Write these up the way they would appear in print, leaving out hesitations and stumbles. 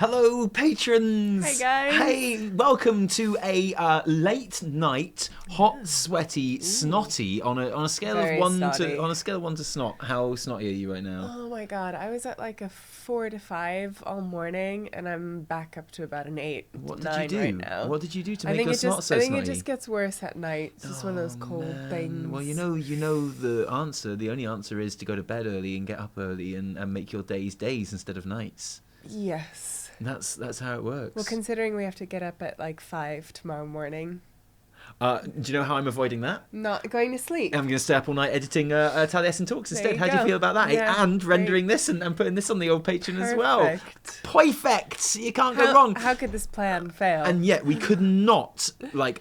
Hello, patrons! Hey, guys! Hey, welcome to a late night, hot, sweaty, snotty on a scale Very of one snotty. to snot. How snotty are you right now? Oh my god, I was at like a 4 to 5 all morning, and I'm back up to about an 8 What to did 9 you do? right now. What did you do to I make think your it snot just, so I think snotty? it just gets worse at night. It's just one of those cold man. things. Well, you know the answer. The only answer is to go to bed early and get up early and make your days instead of nights. Yes. That's how it works. Well, considering we have to get up at like 5 tomorrow morning. Do you know how I'm avoiding that? Not going to sleep. I'm going to stay up all night editing Tali and Talks instead. you How do you go. feel about that? Yeah, And rendering great. this and putting this on the old Patreon as well. Perfect. Perfect. You can't go wrong. How could this plan fail? And yet we could not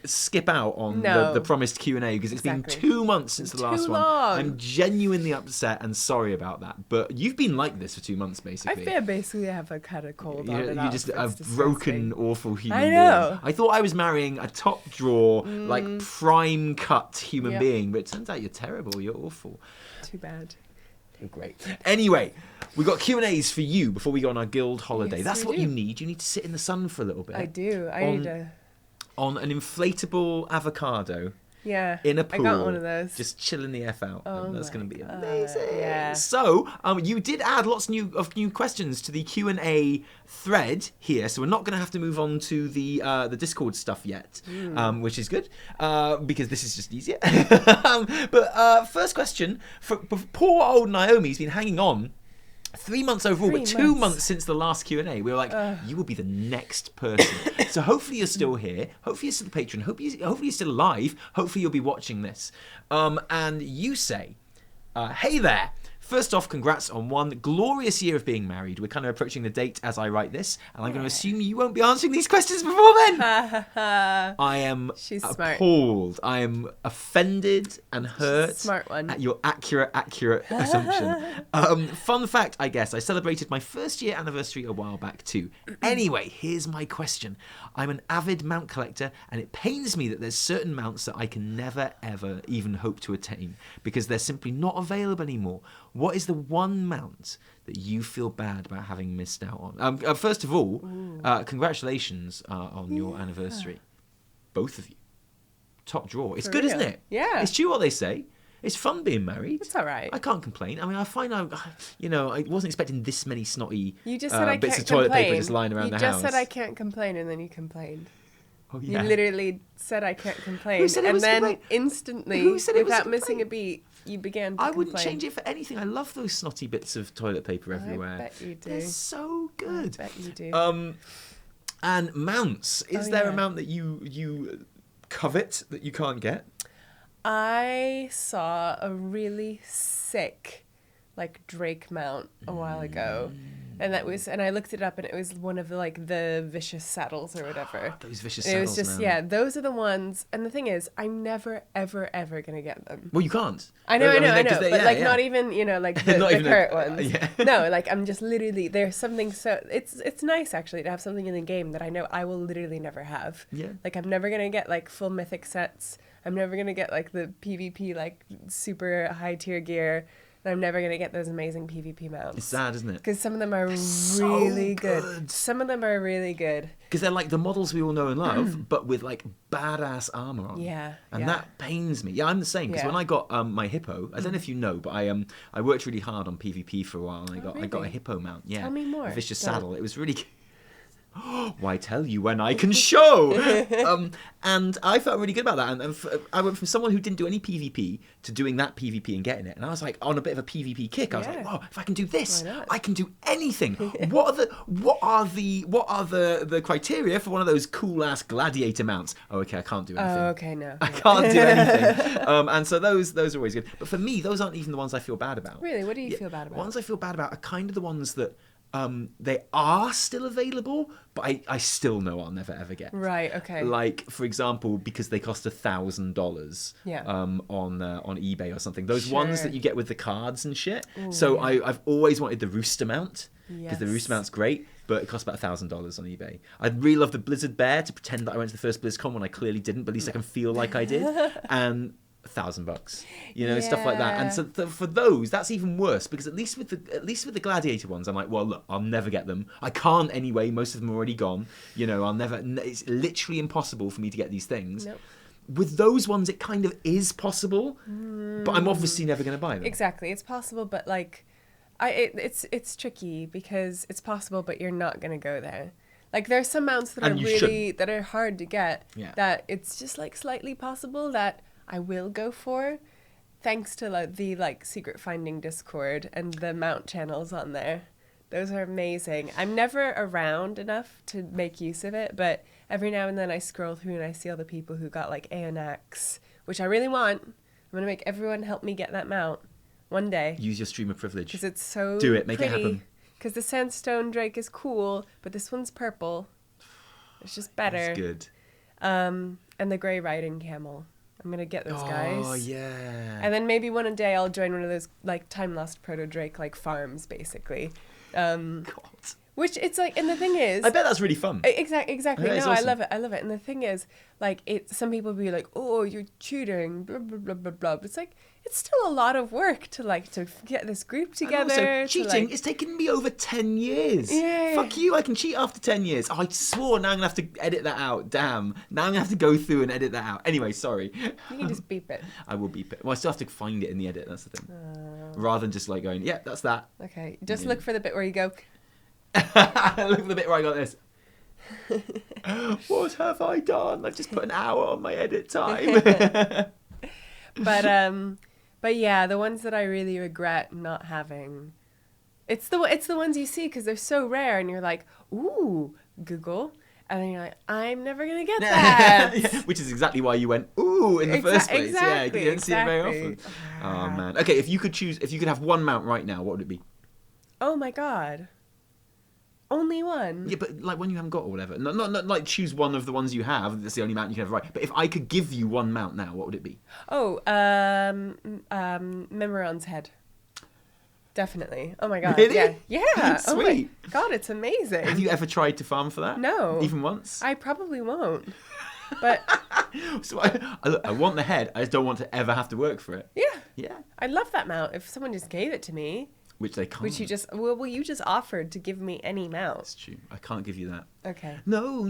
skip out on No. the promised Q&A because it's been Exactly. 2 months since the last Too one. long. I'm genuinely upset and sorry about that. But you've been like this for 2 months I basically. feel basically I have had a cold on You're, and you're off. just It's a broken, disgusting. awful human I being. know. I thought I was marrying a top drawer, prime cut human Yep. being, but it turns out you're terrible. You're awful. Too bad. Great. Anyway, we got Q&As for you before we go on our guild holiday. Yes, That's we what do. you need. You need to sit in the sun for a little bit. I do. I On- need to. On an inflatable avocado Yeah. in a pool. I got one of those. Just chilling the F out. Oh That's my going to be God, amazing. yeah. So, you did add lots of new questions to the Q&A thread here, so we're not going to have to move on to the Discord stuff yet, which is good, because this is just easier. But first question, for poor old Naomi's been hanging on 3 months overall, but 2 months since the last Q&A. We were like, you will be the next person. So hopefully you're still here. Hopefully you're still a patron. Hopefully you're still alive. Hopefully you'll be watching this. And you say, hey there. First off, congrats on one glorious year of being married. We're kind of approaching the date as I write this, and I'm going to assume you won't be answering these questions before then. I am She's smart. appalled. I am offended and hurt Smart one. at your accurate assumption. Fun fact, I guess, I celebrated my first year anniversary a while back too. Anyway, here's my question. I'm an avid mount collector, and it pains me that there's certain mounts that I can never, ever even hope to attain because they're simply not available anymore. What is the one mount that you feel bad about having missed out on? First of all, congratulations on your anniversary. Both of you. Top drawer. It's For good, real. isn't it? Yeah. It's true what they say. It's fun being married. It's all right. I can't complain. I mean, I find I wasn't expecting this many snotty You just said I bits can't of toilet complain. paper just lying around you the just house. said I can't complain, and then you complained. Oh, yeah. You literally said I can't complain, said it and was then complain? instantly, Who said it was without a missing a complaint? beat, you began to I complain. wouldn't change it for anything. I love those snotty bits of toilet paper everywhere. I bet you do. They're so good. I bet you do. And mounts. Is there a yeah. mount that you covet that you can't get? I saw a really sick, Drake mount a while ago, and I looked it up, and it was one of the vicious saddles or whatever. Those vicious And it was saddles, just man. those are the ones. And the thing is, I'm never ever ever gonna get them. Well, you can't. I know, mean, I know, 'cause but yeah. not even the, Not the even current ones. yeah. No, I'm just literally there's something so it's nice actually to have something in the game that I know I will literally never have. Yeah. I'm never gonna get full mythic sets. I'm never gonna get the PvP super high tier gear. And I'm never gonna get those amazing PvP mounts. It's sad, isn't it? Because some of them are so really good. good. Some of them are really good. Because they're the models we all know and love, but with badass armor on. Yeah, And yeah. that pains me. Yeah, I'm the same. Because Yeah. when I got my hippo, I don't know if you know, but I worked really hard on PvP for a while, and I got a really? hippo mount. Yeah. Tell me more. A vicious Don't. saddle. It was really. Why tell you when I can show? And I felt really good about that. And I went from someone who didn't do any PvP to doing that PvP and getting it. And I was on a bit of a PvP kick. I was Yeah. wow, if I can do this, Why not? I can do anything. What are the criteria for one of those cool ass gladiator mounts? Oh, okay, I can't do anything. Oh, okay, no. I can't do anything. And so those are always good. But for me, those aren't even the ones I feel bad about. Really? What do you feel bad The about? ones I feel bad about are kind of the ones that they are still available, but I still know I'll never ever get. Right, okay. For example, because they cost $1,000 Yeah. on eBay or something. Those ones Sure. that you get with the cards and shit. So I've always wanted the rooster mount. Because the Yes. rooster mount's great, but it costs about $1,000 on eBay. I'd really love the Blizzard Bear to pretend that I went to the first BlizzCon when I clearly didn't, but at least I can feel like I did. And $1,000, you know, stuff like that. And so for those, that's even worse, because at least with the gladiator ones, I'm like, well, look, I'll never get them. I can't anyway. Most of them are already gone. You know, I'll never. It's literally impossible for me to get these things. Nope. With those ones, it kind of is possible, but I'm obviously never going to buy them. Exactly, it's possible, but like, it's tricky because it's possible, but you're not going to go there. Like, there's some mounts that that are hard to get. Yeah. That it's just like slightly possible that I will go for, thanks to like the like secret finding Discord and the mount channels on there. Those are amazing. I'm never around enough to make use of it, but every now and then I scroll through and I see all the people who got like ANX, which I really want. I'm gonna make everyone help me get that mount one day. Use your streamer privilege. Because it's so do it. Make it happen. Because the sandstone drake is cool, but this one's purple. It's just better. It's good. And the grey riding camel. I'm gonna get those guys. Oh yeah. And then maybe one day I'll join one of those like time lost proto drake like farms, basically. God. Which it's like, and the thing is, I bet that's really fun. Exactly. Yeah, No, awesome. I love it. And the thing is, like, some people be like, "Oh, you're cheating," blah blah blah blah blah. But it's like, it's still a lot of work to get this group together. And also, cheating, it's taken me over 10 years. Yeah. Fuck you, I can cheat after 10 years. Oh, I swore, now I'm going to have to edit that out. Damn. Now I'm going to have to go through and edit that out. Anyway, sorry. You can just beep it. I will beep it. Well, I still have to find it in the edit, that's the thing. Rather than just like going, yeah, that's that. Okay, just look for the bit where you go. Look for the bit where I got this. What have I done? I've just put an hour on my edit time. But yeah, the ones that I really regret not having, it's the ones you see because they're so rare, and you're like, ooh, Google, and then you're like, I'm never gonna get that. Yeah, which is exactly why you went ooh in the first place. Exactly, yeah, you didn't see it very often. Oh man. Okay, if you could have one mount right now, what would it be? Oh my god. Only one. Yeah, but like one you haven't got or whatever. Not like choose one of the ones you have. That's the only mount you can have right. But if I could give you one mount now, what would it be? Oh, Memoron's head. Definitely. Oh my god. Really? Yeah. Yeah. Sweet. Oh my god, it's amazing. Have you ever tried to farm for that? No. Even once? I probably won't. But So I want the head. I just don't want to ever have to work for it. yeah. Yeah. I'd love that mount if someone just gave it to me. Which they can't. Which you just offered to give me any mount. That's true. I can't give you that. Okay. No,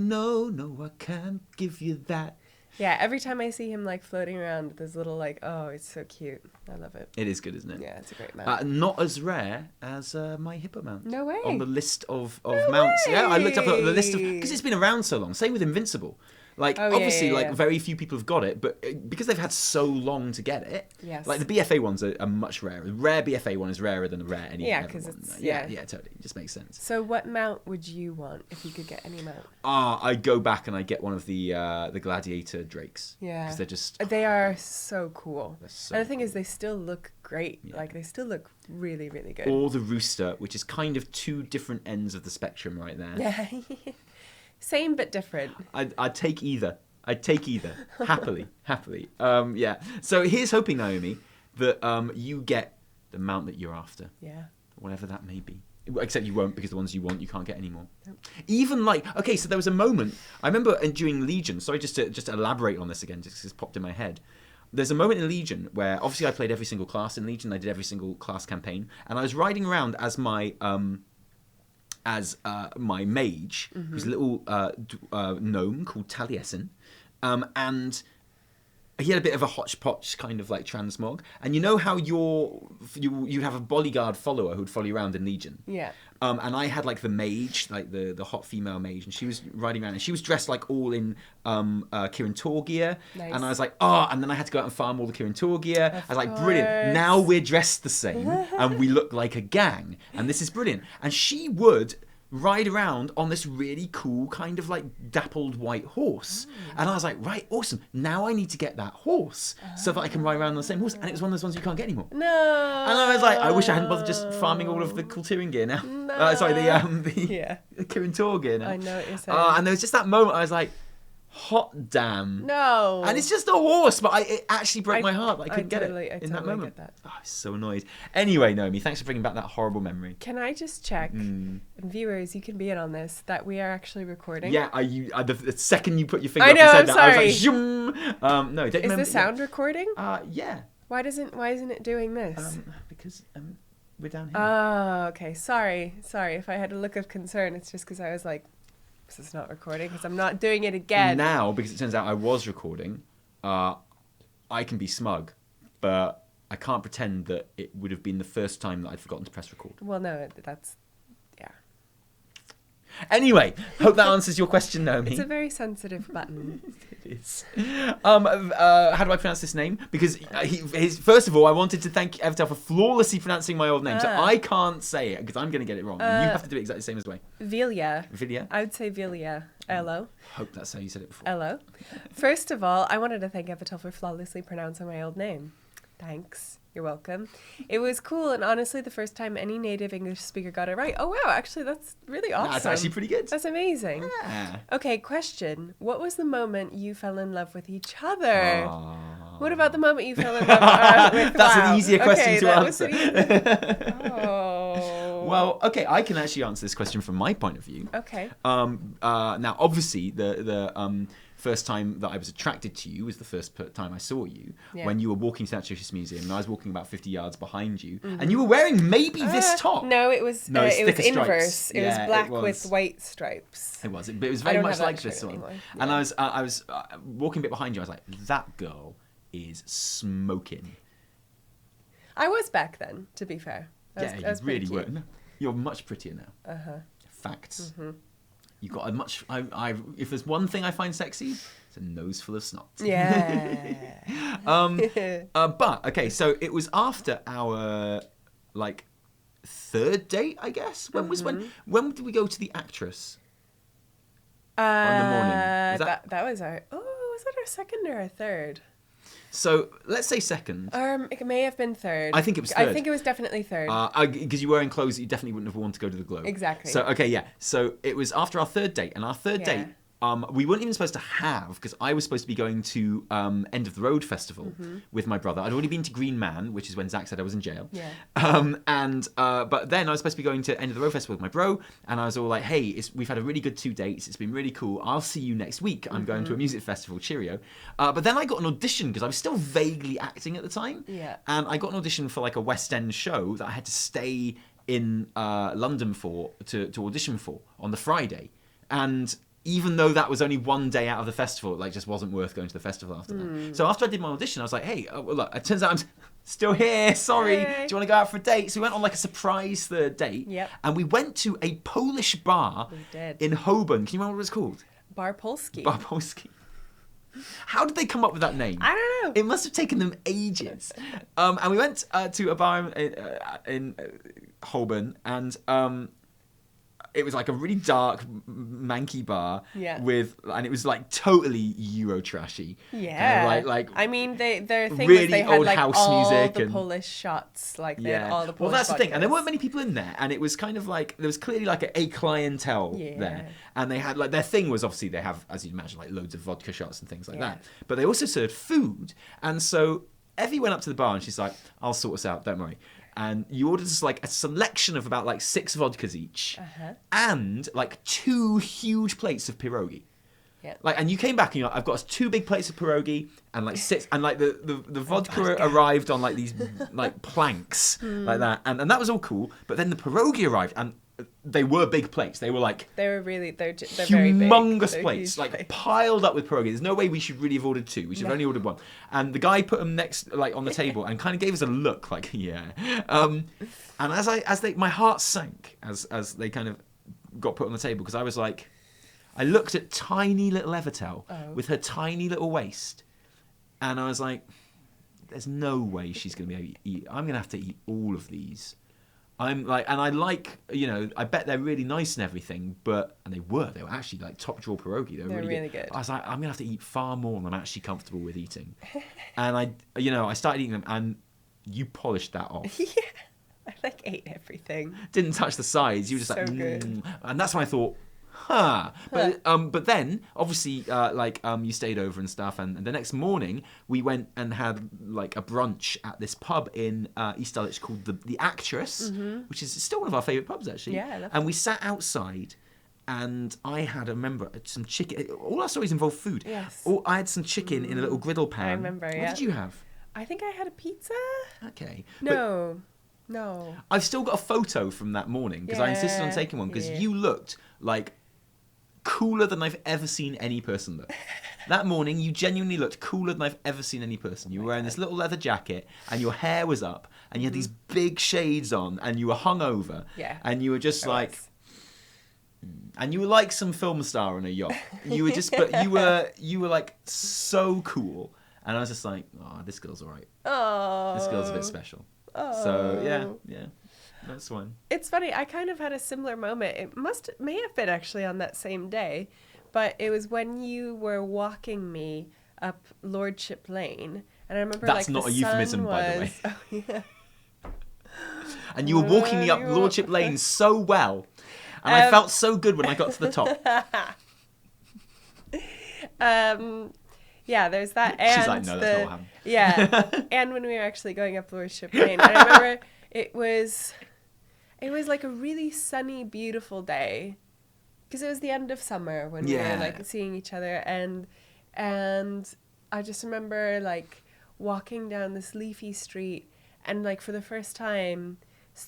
I can't give you that. Yeah, every time I see him like floating around with his little like, oh, it's so cute. I love it. It is good, isn't it? Yeah, it's a great mount. Not as rare as my hippo mount. No way. On the list of No mounts. way. Yeah, I looked up the list of because it's been around so long. Same with Invincible. Like obviously, like very few people have got it, but because they've had so long to get it, yes. like the BFA ones are much rarer. A rare BFA one is rarer than a rare any. Yeah, because it's yeah, totally. It just makes sense. So, what mount would you want if you could get any mount? I'd go back and I'd get one of the gladiator drakes. Yeah, because they are so cool. So and the thing is, they still look great. Yeah. Like they still look really, really good. Or the rooster, which is kind of two different ends of the spectrum right there. Yeah. Same but different. I'd take either. Happily. Yeah. So here's hoping, Naomi, that you get the mount that you're after. Yeah. Whatever that may be. Except you won't, because the ones you want you can't get anymore. Nope. Even like, okay, so there was a moment, I remember during Legion, sorry just to elaborate on this again, just because it's popped in my head. There's a moment in Legion where obviously I played every single class in Legion, I did every single class campaign, and I was riding around as my mage, who's a little gnome called Tali, and he had a bit of a hodgepodge kind of like transmog, and you know how you have a bodyguard follower who'd follow you around in Legion. Yeah. And I had like the mage, like the hot female mage, and she was riding around, and she was dressed like all in Kirin Tor gear. Nice. And I was like, and then I had to go out and farm all the Kirin Tor gear. I was like, brilliant. Now we're dressed the same, and we look like a gang, and this is brilliant. And she would ride around on this really cool kind of like dappled white horse. And I was like, right, awesome. Now I need to get that horse so that I can ride around on the same horse. And it was one of those ones you can't get anymore. No. And I was like, I wish I hadn't bothered just farming all of the Kultirin gear now. No. The Kirin Tor gear now. I know what you're saying. And there was just that moment I was like, Hot damn. No. And it's just a horse, but it actually broke my heart that I couldn't get it I in that moment. Get that. Oh, I was so annoyed. Anyway, Naomi, thanks for bringing back that horrible memory. Can I just check, and viewers, you can be in on this, that we are actually recording? Yeah, the second you put your finger I up know, and said I'm that, sorry. I was like, zoom. No, don't Is remember. the sound recording? Yeah. Why isn't it doing this? Because we're down here. Oh, okay. Sorry. If I had a look of concern, it's just because I was like, this is not recording, because I'm not doing it again. Now, because it turns out I was recording, I can be smug, but I can't pretend that it would have been the first time that I'd forgotten to press record. Well, no, that's... Yeah. Anyway, hope that answers your question, Naomi. It's a very sensitive button. It is. How do I pronounce this name? Because first of all, I wanted to thank Evertel for flawlessly pronouncing my old name. So I can't say it because I'm going to get it wrong. And you have to do it exactly the same as way. Vilja. Vilja? I would say Vilja. Hello. Hope that's how you said it before. Hello. First of all, I wanted to thank Evertel for flawlessly pronouncing my old name. Thanks. You're welcome. It was cool, and honestly, the first time any native English speaker got it right. Oh, wow, actually, that's really awesome. That's actually pretty good. That's amazing. Yeah. Okay, question. What was the moment you fell in love with each other? What about the moment you fell in love with... That's an easier question to answer. Oh. Well, okay, I can actually answer this question from my point of view. Okay. Now, obviously, the first time that I was attracted to you was the first time I saw you when you were walking to the Natural History Museum, and I was walking about 50 yards behind you, and you were wearing maybe this top. No, it was inverse. It was black with white stripes. It was, but it was very much like this one. Yeah. And I was walking a bit behind you. I was like, that girl is smoking. I was back then, to be fair. You really were. No, you're much prettier now. Facts. Mm-hmm. You've got a much... if there's one thing I find sexy, it's a nose full of snot. Yeah. But, okay, so it was after our, third date, I guess? When did we go to the Actress? On the morning? That was our... Oh, was that our second or our third? So, let's say second. It may have been third. I think it was third. I think it was definitely third. Because you were in clothes that you definitely wouldn't have worn to go to the Globe. Exactly. So, okay, yeah. So, it was after our third date. And our third date, we weren't even supposed to have, because I was supposed to be going to End of the Road Festival with my brother. I'd already been to Green Man, which is when Zach said I was in jail. Yeah. But then I was supposed to be going to End of the Road Festival with my bro, and I was all like, hey, we've had a really good 2 dates. It's been really cool. I'll see you next week. I'm going to a music festival. Cheerio. But then I got an audition, because I was still vaguely acting at the time. Yeah. And I got an audition for a West End show that I had to stay in London to audition for on the Friday. And even though that was only 1 day out of the festival, it just wasn't worth going to the festival after that. So after I did my audition, I was like, hey, look, it turns out I'm still here. Sorry. Hey. Do you want to go out for a date? So we went on a surprise third date. Yep. And we went to a Polish bar in Holborn. Can you remember what it was called? Bar Polski. Bar Polski. How did they come up with that name? I don't know. It must have taken them ages. And we went to a bar in Holborn, and it was a really dark, manky bar. Yeah. And it was totally Euro trashy. Yeah. I mean, their thing really was they had old house all music the and Polish shots. They had all the Polish that's the thing. vodkas. And there weren't many people in there. And it was kind of there was clearly a clientele there. And they had their thing was obviously they have, as you'd imagine, loads of vodka shots and things like that. But they also served food. And so Evie went up to the bar and she's like, I'll sort us out, don't worry. And you ordered us a selection of about 6 vodkas each, and 2 huge plates of pierogi. Yeah. And you came back and you're like, I've got us 2 big plates of pierogi and 6, and the vodka arrived on these planks like that, and that was all cool. But then the pierogi arrived, and they were big plates. They were they're very big. Humongous plates, piled up with pierogi. There's no way we should really have ordered 2. We should have only ordered 1. And the guy put them next, on the table, and kind of gave us a look, yeah. And my heart sank as they kind of got put on the table, because I was I looked at tiny little Evertel with her tiny little waist, and I was like, there's no way she's going to be able to eat. I'm going to have to eat all of these. And I bet they're really nice and everything, and they were actually top drawer pierogi. They were really good. I was like, I'm going to have to eat far more than I'm actually comfortable with eating. And I started eating them, and you polished that off. Yeah. I ate everything. Didn't touch the sides. You were just so good. And that's when I thought, But then obviously you stayed over and stuff, and the next morning we went and had like a brunch at this pub in East Dulwich called the Actress, which is still one of our favourite pubs actually. Yeah, I love and we sat outside. And I remember some chicken. All our stories involve food. Yes. I had some chicken in a little griddle pan. I remember, What yeah. did you have? I think I had a pizza. Okay. No. I've still got a photo from that morning because I insisted on taking one because you looked like cooler than I've ever seen any person look. That morning, you genuinely looked cooler than I've ever seen any person. You were wearing this little leather jacket and your hair was up and you had these big shades on and you were hungover. Yeah. And you were just and you were like some film star on a yacht. You were just, but you were like so cool. And I was just like, oh, this girl's all right. Oh. This girl's a bit special. Oh. So yeah, that's one. It's funny. I kind of had a similar moment. It may have been actually on that same day, but it was when you were walking me up Lordship Lane, and I remember that's like not the a euphemism, sun by the way. was... Oh yeah. And you were walking me up Lordship Lane so well, and I felt so good when I got to the top. Yeah, there's that. And she's like, no, that's not what happened. Yeah, and when we were actually going up Lordship Lane, and I remember it was like a really sunny, beautiful day, because it was the end of summer when we were like seeing each other, and I just remember like walking down this leafy street, and like for the first time,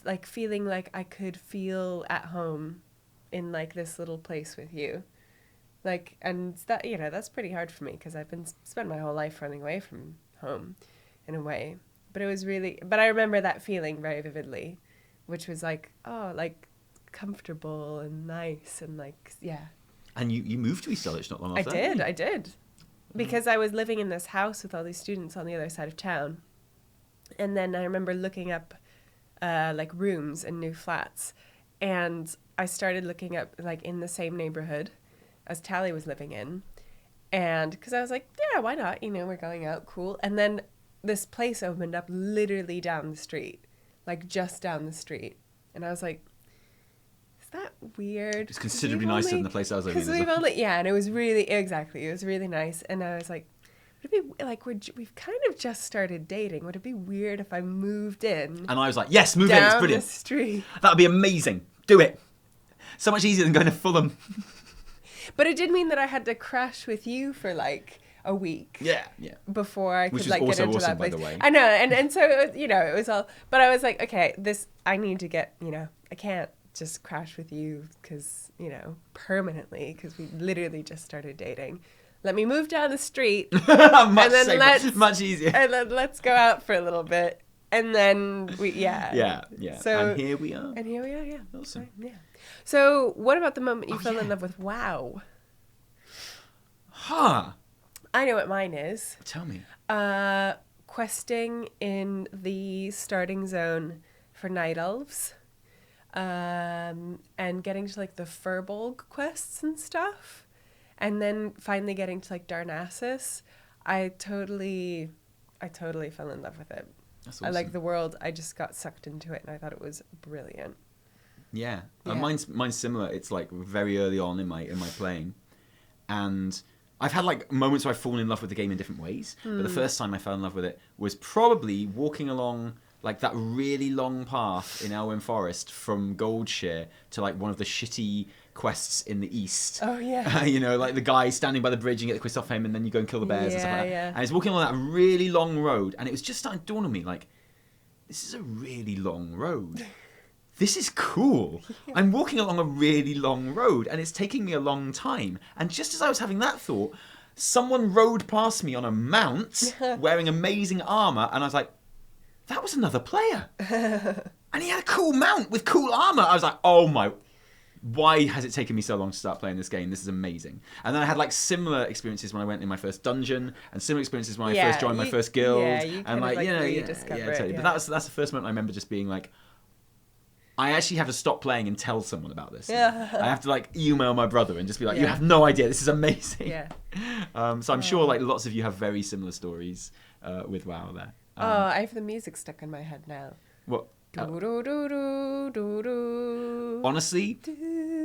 like feeling like I could feel at home in like this little place with you. Like, and that, you know, that's pretty hard for me because I've spent my whole life running away from home in a way. But it was really, but I remember that feeling very vividly, which was like, oh, like comfortable and nice and like, yeah. And you moved to East Dulwich not long after that. I did. Because I was living in this house with all these students on the other side of town. And then I remember looking up like rooms in new flats. And I started looking up like in the same neighborhood as Tali was living in. And because I was like, yeah, why not? You know, we're going out, cool. And then this place opened up literally down the street, like just down the street. And I was like, is that weird? It's considerably nicer than the place I was living in. And it was really, exactly, it was really nice. And I was like, would it be like, we've kind of just started dating. Would it be weird if I moved in? And I was like, yes, move in, it's brilliant. Down the street. That would be amazing. Do it. So much easier than going to Fulham. But it did mean that I had to crash with you for like a week. Yeah. Before I could Which like was get also into awesome, that place. by the way. I know, and so it was, you know, it was all. But I was like, okay, I need to get, you know, I can't just crash with you because, you know, permanently because we literally just started dating. Let me move down the street, much and then safer, much easier. And then let's go out for a little bit, and then Yeah. So and here we are. Yeah. Awesome. Right, yeah. So, what about the moment you fell in love with WoW? Huh. I know what mine is. Tell me. Questing in the starting zone for Night Elves. And getting to like the Furbolg quests and stuff. And then finally getting to like Darnassus. I totally fell in love with it. That's awesome. I like the world. I just got sucked into it and I thought it was brilliant. Yeah. Mine's similar. It's like very early on in my playing. And I've had like moments where I've fallen in love with the game in different ways. But the first time I fell in love with it was probably walking along like that really long path in Elwyn Forest from Goldshire to like one of the shitty quests in the east. Oh yeah. You know, like the guy standing by the bridge and get the quest off him and then you go and kill the bears and stuff like that. Yeah. And it's walking along that really long road and it was just starting to dawn on me like, this is a really long road. This is cool. I'm walking along a really long road and it's taking me a long time. And just as I was having that thought, someone rode past me on a mount wearing amazing armor and I was like, that was another player. And he had a cool mount with cool armor. I was like, oh my, why has it taken me so long to start playing this game? This is amazing. And then I had like similar experiences when I went in my first dungeon and similar experiences when I first joined my first guild. Yeah, you and like, rediscover it. Totally. But that's the first moment I remember just being like, I actually have to stop playing and tell someone about this. Yeah. I have to like email my brother and just be like, you have no idea, this is amazing. Yeah. So I'm sure like lots of you have very similar stories with WoW there. I have the music stuck in my head now. What? Do-do-do-do-do-do. Honestly,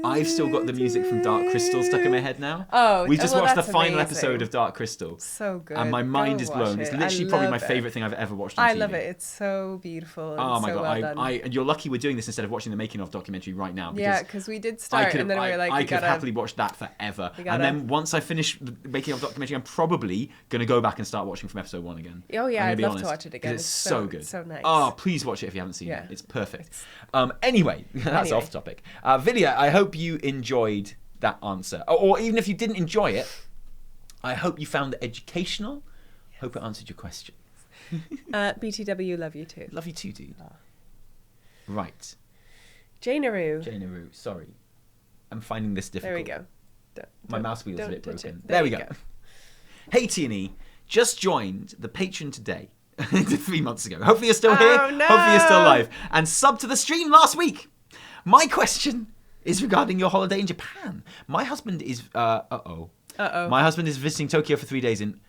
I've still got the music from Dark Crystal stuck in my head now. Oh, we just well, watched the that's final amazing. episode of Dark Crystal. So good. And my mind Go is blown. watch It's it. literally I probably my love it. favourite thing I've ever watched on TV. I love it. It's so beautiful. And Oh my so god! well done. And you're lucky we're doing this instead of watching the making of documentary right now. Yeah, because we did start, and then we were like, I we could gotta, happily watch that forever. gotta- And then once I finish the making of documentary, I'm probably gonna go back and start watching from episode 1 again. Oh yeah, I'm gonna I'd be love honest, to watch it 'cause again. It's so good. So nice. Oh, please watch it if you haven't seen Yeah. it. It's perfect. Anyway, that's off topic. Vilya, I hope you enjoyed that answer, or even if you didn't enjoy it, I hope you found it educational. Hope it answered your question. BTW, love you too. Love you too, dude. Right. Jainaru. Jainaru, sorry. I'm finding this difficult. There we go. My mouse wheel's a don't bit touch broken. it. There we go. Hey T&E, just joined the Patreon today. 3 months ago. Hopefully you're still here. Oh, no. Hopefully you're still alive. And subbed to the stream last week. My question is regarding your holiday in Japan. My husband is My husband is visiting Tokyo for 3 days in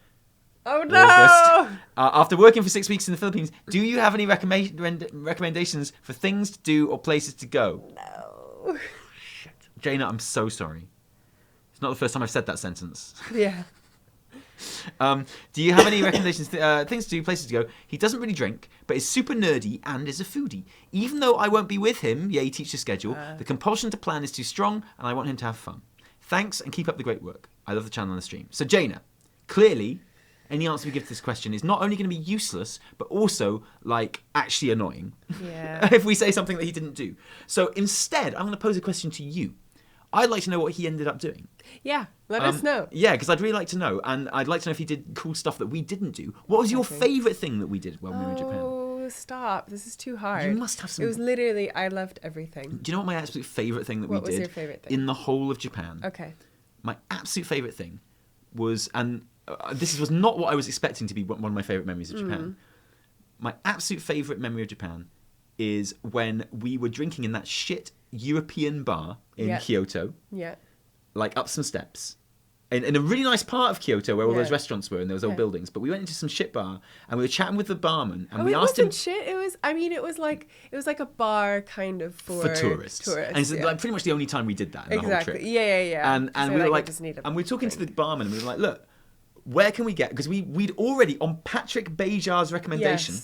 Oh no! August. After working for 6 weeks in the Philippines, do you have any recommendations for things to do or places to go? No. Shit. Jaina, I'm so sorry. It's not the first time I've said that sentence. Yeah. Do you have any recommendations, things to do, places to go? He doesn't really drink, but is super nerdy and is a foodie. Even though I won't be with him, he teaches schedule, the compulsion to plan is too strong, and I want him to have fun. Thanks, and keep up the great work. I love the channel and the stream. So, Jaina, clearly, any answer we give to this question is not only going to be useless, but also, like, actually annoying. Yeah. If we say something that he didn't do. So, instead, I'm going to pose a question to you. I'd like to know what he ended up doing. Yeah. Let us know. Yeah, because I'd really like to know, and I'd like to know if he did cool stuff that we didn't do. What was your favourite thing that we did when we were in Japan? Oh, stop. This is too hard. You must have some... It was literally, I loved everything. Do you know what my absolute favourite thing that we did? What was your favourite thing? In the whole of Japan. Okay. My absolute favourite thing was, and this was not what I was expecting to be one of my favourite memories of Japan. My absolute favourite memory of Japan is when we were drinking in that shit European bar in Kyoto. Yeah. Like up some steps. In a really nice part of Kyoto where all those restaurants were and there was old buildings. But we went into some shit bar and we were chatting with the barman and we asked him... It wasn't shit. It was, I mean, it was like a bar kind of for tourists. And it's like pretty much the only time we did that in the whole trip. Yeah. And we were like, and we were talking to the barman and we were like, look, where can we get... Because we'd already, on Patrick Bejar's recommendation,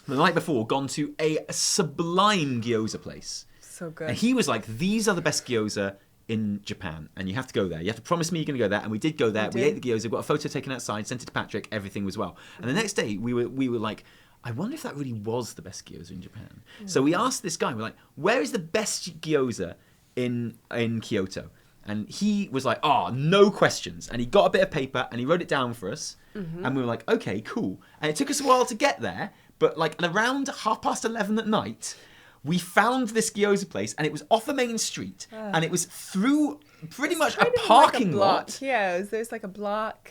the night before, gone to a sublime gyoza place. So good. And he was like, these are the best gyoza in Japan, and you have to go there. You have to promise me you're going to go there. And we did go there. We ate the gyoza, got a photo taken outside, sent it to Patrick. Everything was well. And the next day, we were like, I wonder if that really was the best gyoza in Japan. So we asked this guy, we're like, where is the best gyoza in Kyoto? And he was like, no questions. And he got a bit of paper and he wrote it down for us. And we were like, okay, cool. And it took us a while to get there, but like at around 11:30 at night, we found this gyoza place, and it was off a main street, and it was through pretty much a parking lot. Yeah, there's like a block,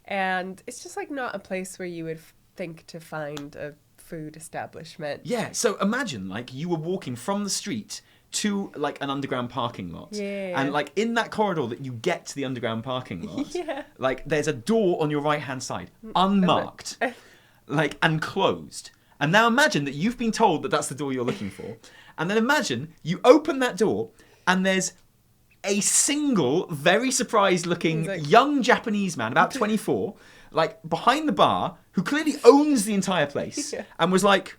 and it's just like not a place where you would think to find a food establishment. Yeah, so imagine like you were walking from the street to like an underground parking lot. Yeah. And like in that corridor that you get to the underground parking lot, like there's a door on your right-hand side, unmarked, like and closed. And now imagine that you've been told that that's the door you're looking for. And then imagine you open that door and there's a single, very surprised-looking young Japanese man, about 24, like behind the bar, who clearly owns the entire place, and was like,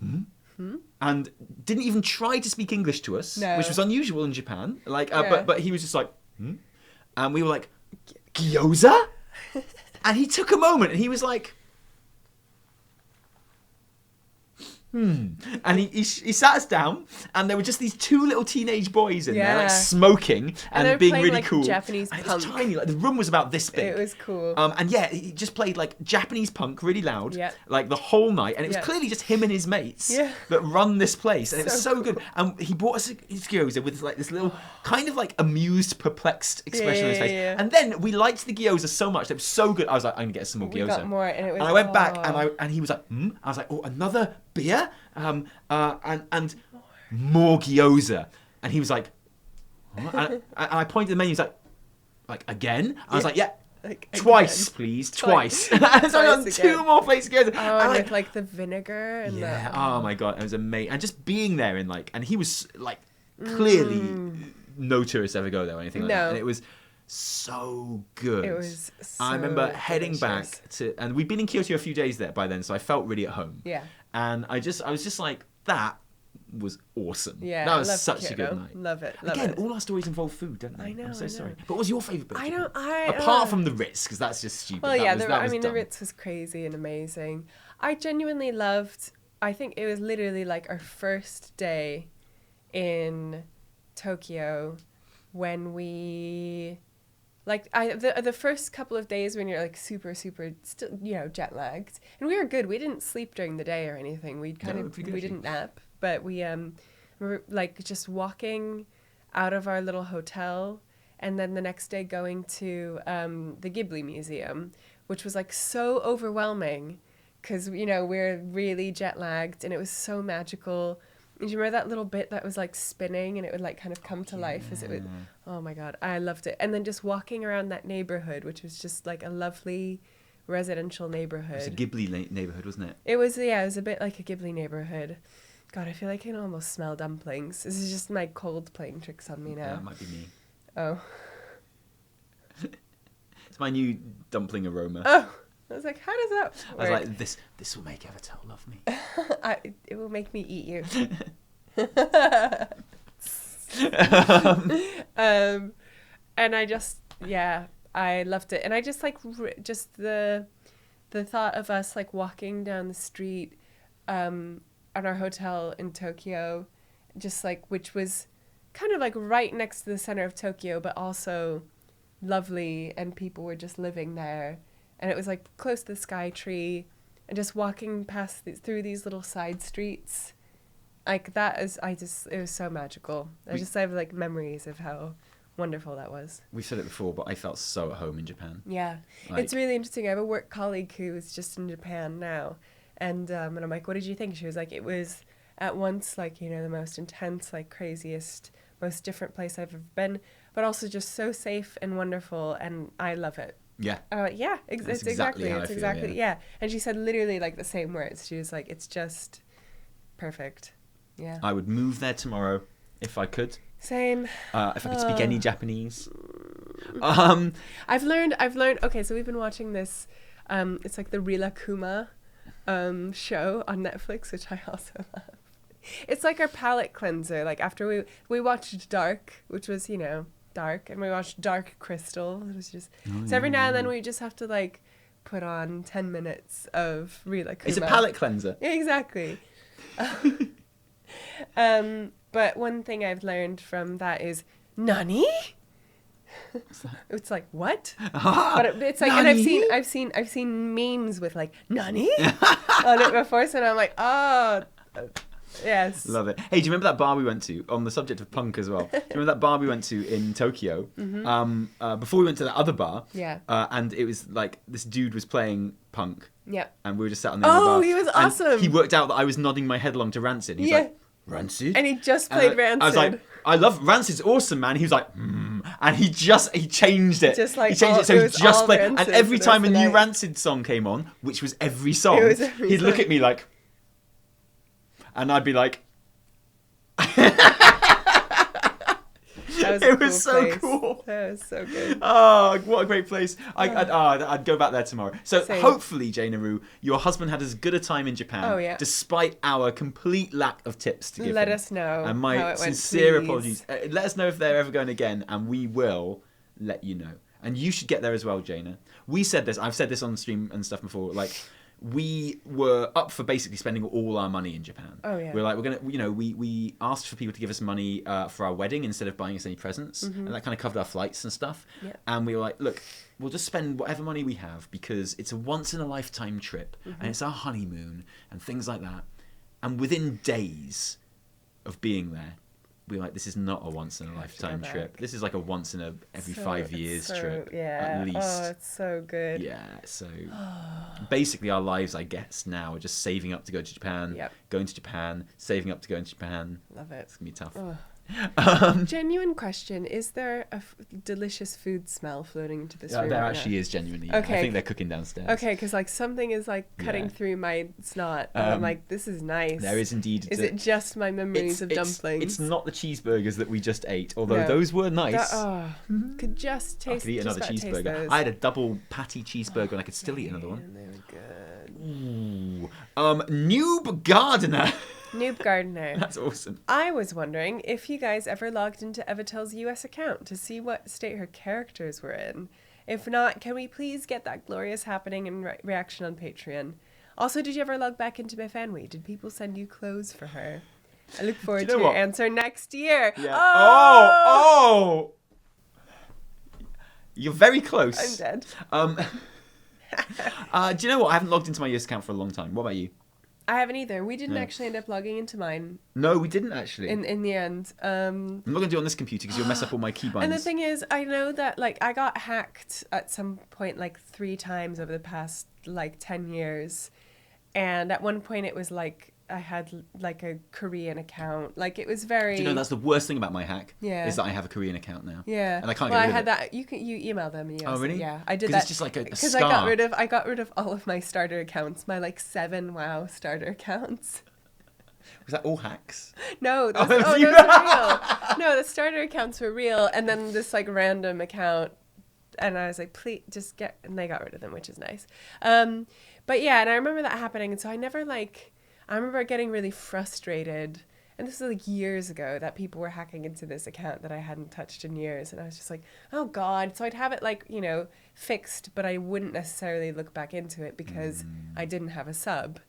and didn't even try to speak English to us, which was unusual in Japan. Like, but he was just like, and we were like, gyoza? And he took a moment and he was like, And he sat us down, and there were just these two little teenage boys in there, like smoking and being playing, really like, cool. Japanese and it punk. was tiny, like the room was about this big. It was cool. And yeah, he just played like Japanese punk really loud, like the whole night, and it was clearly just him and his mates that run this place, and it was so good. And he brought us his gyoza with like this little kind of like amused, perplexed expression on his face. And then we liked the gyoza so much that it was so good. I was like, I'm gonna get some more gyoza. We got more, and it was. And I went back, and he was like, I was like, oh, another beer, and more gyoza, and he was like, what? And I pointed at the menu. He was like again. I was like, yeah, Like Twice, again. please. Twice. Twice. So on Twice 2 again. more plates to go. Oh, and And, with like the vinegar and yeah. the Oh my god, it was amazing. And just being there in like, and he was like clearly no tourists ever go there or anything like that. No. And it was so good. It was so I remember heading delicious. back to, and we'd been in Kyoto a few days there by then, so I felt really at home. Yeah. And I was just like, that was awesome. Yeah, that I was love such a Kyoto. good night. Love it. Love Again, it. all our stories involve food, don't they? I know, I'm so I sorry. know. But what was your favourite bit? of I Japan? don't. Apart from the Ritz, because that's just stupid. Well, That yeah. was, The, that I was mean, dumb. the Ritz was crazy and amazing. I genuinely loved. I think it was literally like our first day in Tokyo when we. Like the first couple of days when you're like super still jet lagged, and we were good. We didn't sleep during the day or anything. We didn't nap, but we were like just walking out of our little hotel, and then the next day going to the Ghibli Museum, which was like so overwhelming, because we're really jet lagged, and it was so magical. And you remember that little bit that was like spinning and it would like kind of come to life as it would. Oh my God, I loved it. And then just walking around that neighborhood, which was just like a lovely residential neighborhood. It was a Ghibli neighborhood, wasn't it? It was a bit like a Ghibli neighborhood. God, I feel like I can almost smell dumplings. This is just my cold playing tricks on me now. That might be me. Oh. It's my new dumpling aroma. Oh. I was like, how does that work? I was like, this will make Avatar love me. It will make me eat you. And I just, I loved it. And I just like, just the thought of us like walking down the street at our hotel in Tokyo, just like, which was kind of like right next to the center of Tokyo, but also lovely, and people were just living there. And it was like close to the Sky Tree, and just walking past through these little side streets, like that is, it was so magical. I have like memories of how wonderful that was. We've said it before, but I felt so at home in Japan. Yeah, Like, it's really interesting. I have a work colleague who is just in Japan now, and I'm like, what did you think? She was like, it was at once like the most intense, like craziest, most different place I've ever been, but also just so safe and wonderful, and I love it. Yeah. Yeah, That's it's exactly how I it's feel, exactly, yeah. yeah. And she said literally like the same words. She was like, it's just perfect. Yeah. I would move there tomorrow if I could. Same. If I could speak any Japanese. I've learned, okay, so we've been watching this, it's like the Rila Kuma show on Netflix, which I also love. It's like our palate cleanser. Like after we watched Dark, which was, dark, and we watched Dark Crystal. It was just so every now and then we just have to like put on 10 minutes of Rila Kuma. It's a palate cleanser. Yeah, exactly. But one thing I've learned from that is Nani? It's like what? But it's like, Nani? and I've seen memes with like Nani on it before, so I'm like, oh, yes. Love it. Hey, do you remember that bar we went to on the subject of punk as well? Do you remember that bar we went to in Tokyo? Mm-hmm. Before we went to that other bar, Yeah. And it was like this dude was playing punk. Yeah. And we were just sat on the end of the Oh, bar. he was And awesome. he worked out that I was nodding my head along to Rancid. He's Yeah. like, Rancid? And he just played Rancid. I was like, I love Rancid's awesome, man. He was like, and he changed it. Just like he changed all- it, so it he was just all played. Rancid And every for the time rest a of the new night. Rancid song came on, which was every song, It was every he'd look song. at me like, and I'd be like, That was a it cool was so place. cool. That was so good. Oh, what a great place. I'd go back there tomorrow. So Same. hopefully, Jane Aru, your husband had as good a time in Japan, Oh, yeah. despite our complete lack of tips to give Let him. us know And how my it went, sincere please. apologies. Let us know if they're ever going again, and we will let you know. And you should get there as well, Jana. We said this. I've said this on stream and stuff before. Like, we were up for basically spending all our money in Japan. Oh, yeah. We're like, we're gonna, we asked for people to give us money for our wedding instead of buying us any presents, and that kind of covered our flights and stuff. Yeah. And we were like, look, we'll just spend whatever money we have because it's a once in a lifetime trip, and it's our honeymoon and things like that. And within days of being there, we were like, this is not a once in a lifetime back. trip. This is like a once in every So- 5 years so- trip, Yeah. at least. Oh, it's so good. Yeah, so basically our lives, I guess, now are just saving up to go to Japan, Yep. going to Japan, saving up to go to Japan. Love it. It's going to be tough. Oh. Genuine question: is there a delicious food smell floating into this room? There right actually now? is genuinely. Okay. I think they're cooking downstairs. Okay, because like something is like cutting through my snot, and I'm like, this is nice. There is indeed. Is it just my memories of dumplings? It's not the cheeseburgers that we just ate, although those were nice. Could just taste. I could eat another cheeseburger. I had a double patty cheeseburger, and I could still eat another one. They were good. Ooh. Noob Gardener. Noob Gardener. That's awesome. I was wondering if you guys ever logged into Evatel's US account to see what state her characters were in. If not, can we please get that glorious happening and reaction on Patreon? Also, did you ever log back into my fanway? Did people send you clothes for her? I look forward to your answer next year. Yeah. Oh! You're very close. I'm dead. Do you know what? I haven't logged into my US account for a long time. What about you? I haven't either. We didn't actually end up logging into mine. No, we didn't actually. In the end. I'm not going to do it on this computer because you'll mess up all my keybinds. And the thing is, I know that like I got hacked at some point like 3 times over the past like 10 years. And at one point it was like I had like a Korean account. Like it was very. Do you know that's the worst thing about my hack? Yeah. Is that I have a Korean account now. Yeah. And I can't well, get rid I had of that. You email them. And Oh really? Yeah, I did that. Because it's just like a Because scar. I got rid of all of my starter accounts. My like 7 WoW starter accounts. Was that all hacks? No, those are real. No, the starter accounts were real, and then this like random account, and I was like, please just get, and they got rid of them, which is nice. But yeah, and I remember that happening, and so I remember getting really frustrated, and this was like years ago that people were hacking into this account that I hadn't touched in years, and I was just like, oh God. So I'd have it like, fixed, but I wouldn't necessarily look back into it because I didn't have a sub.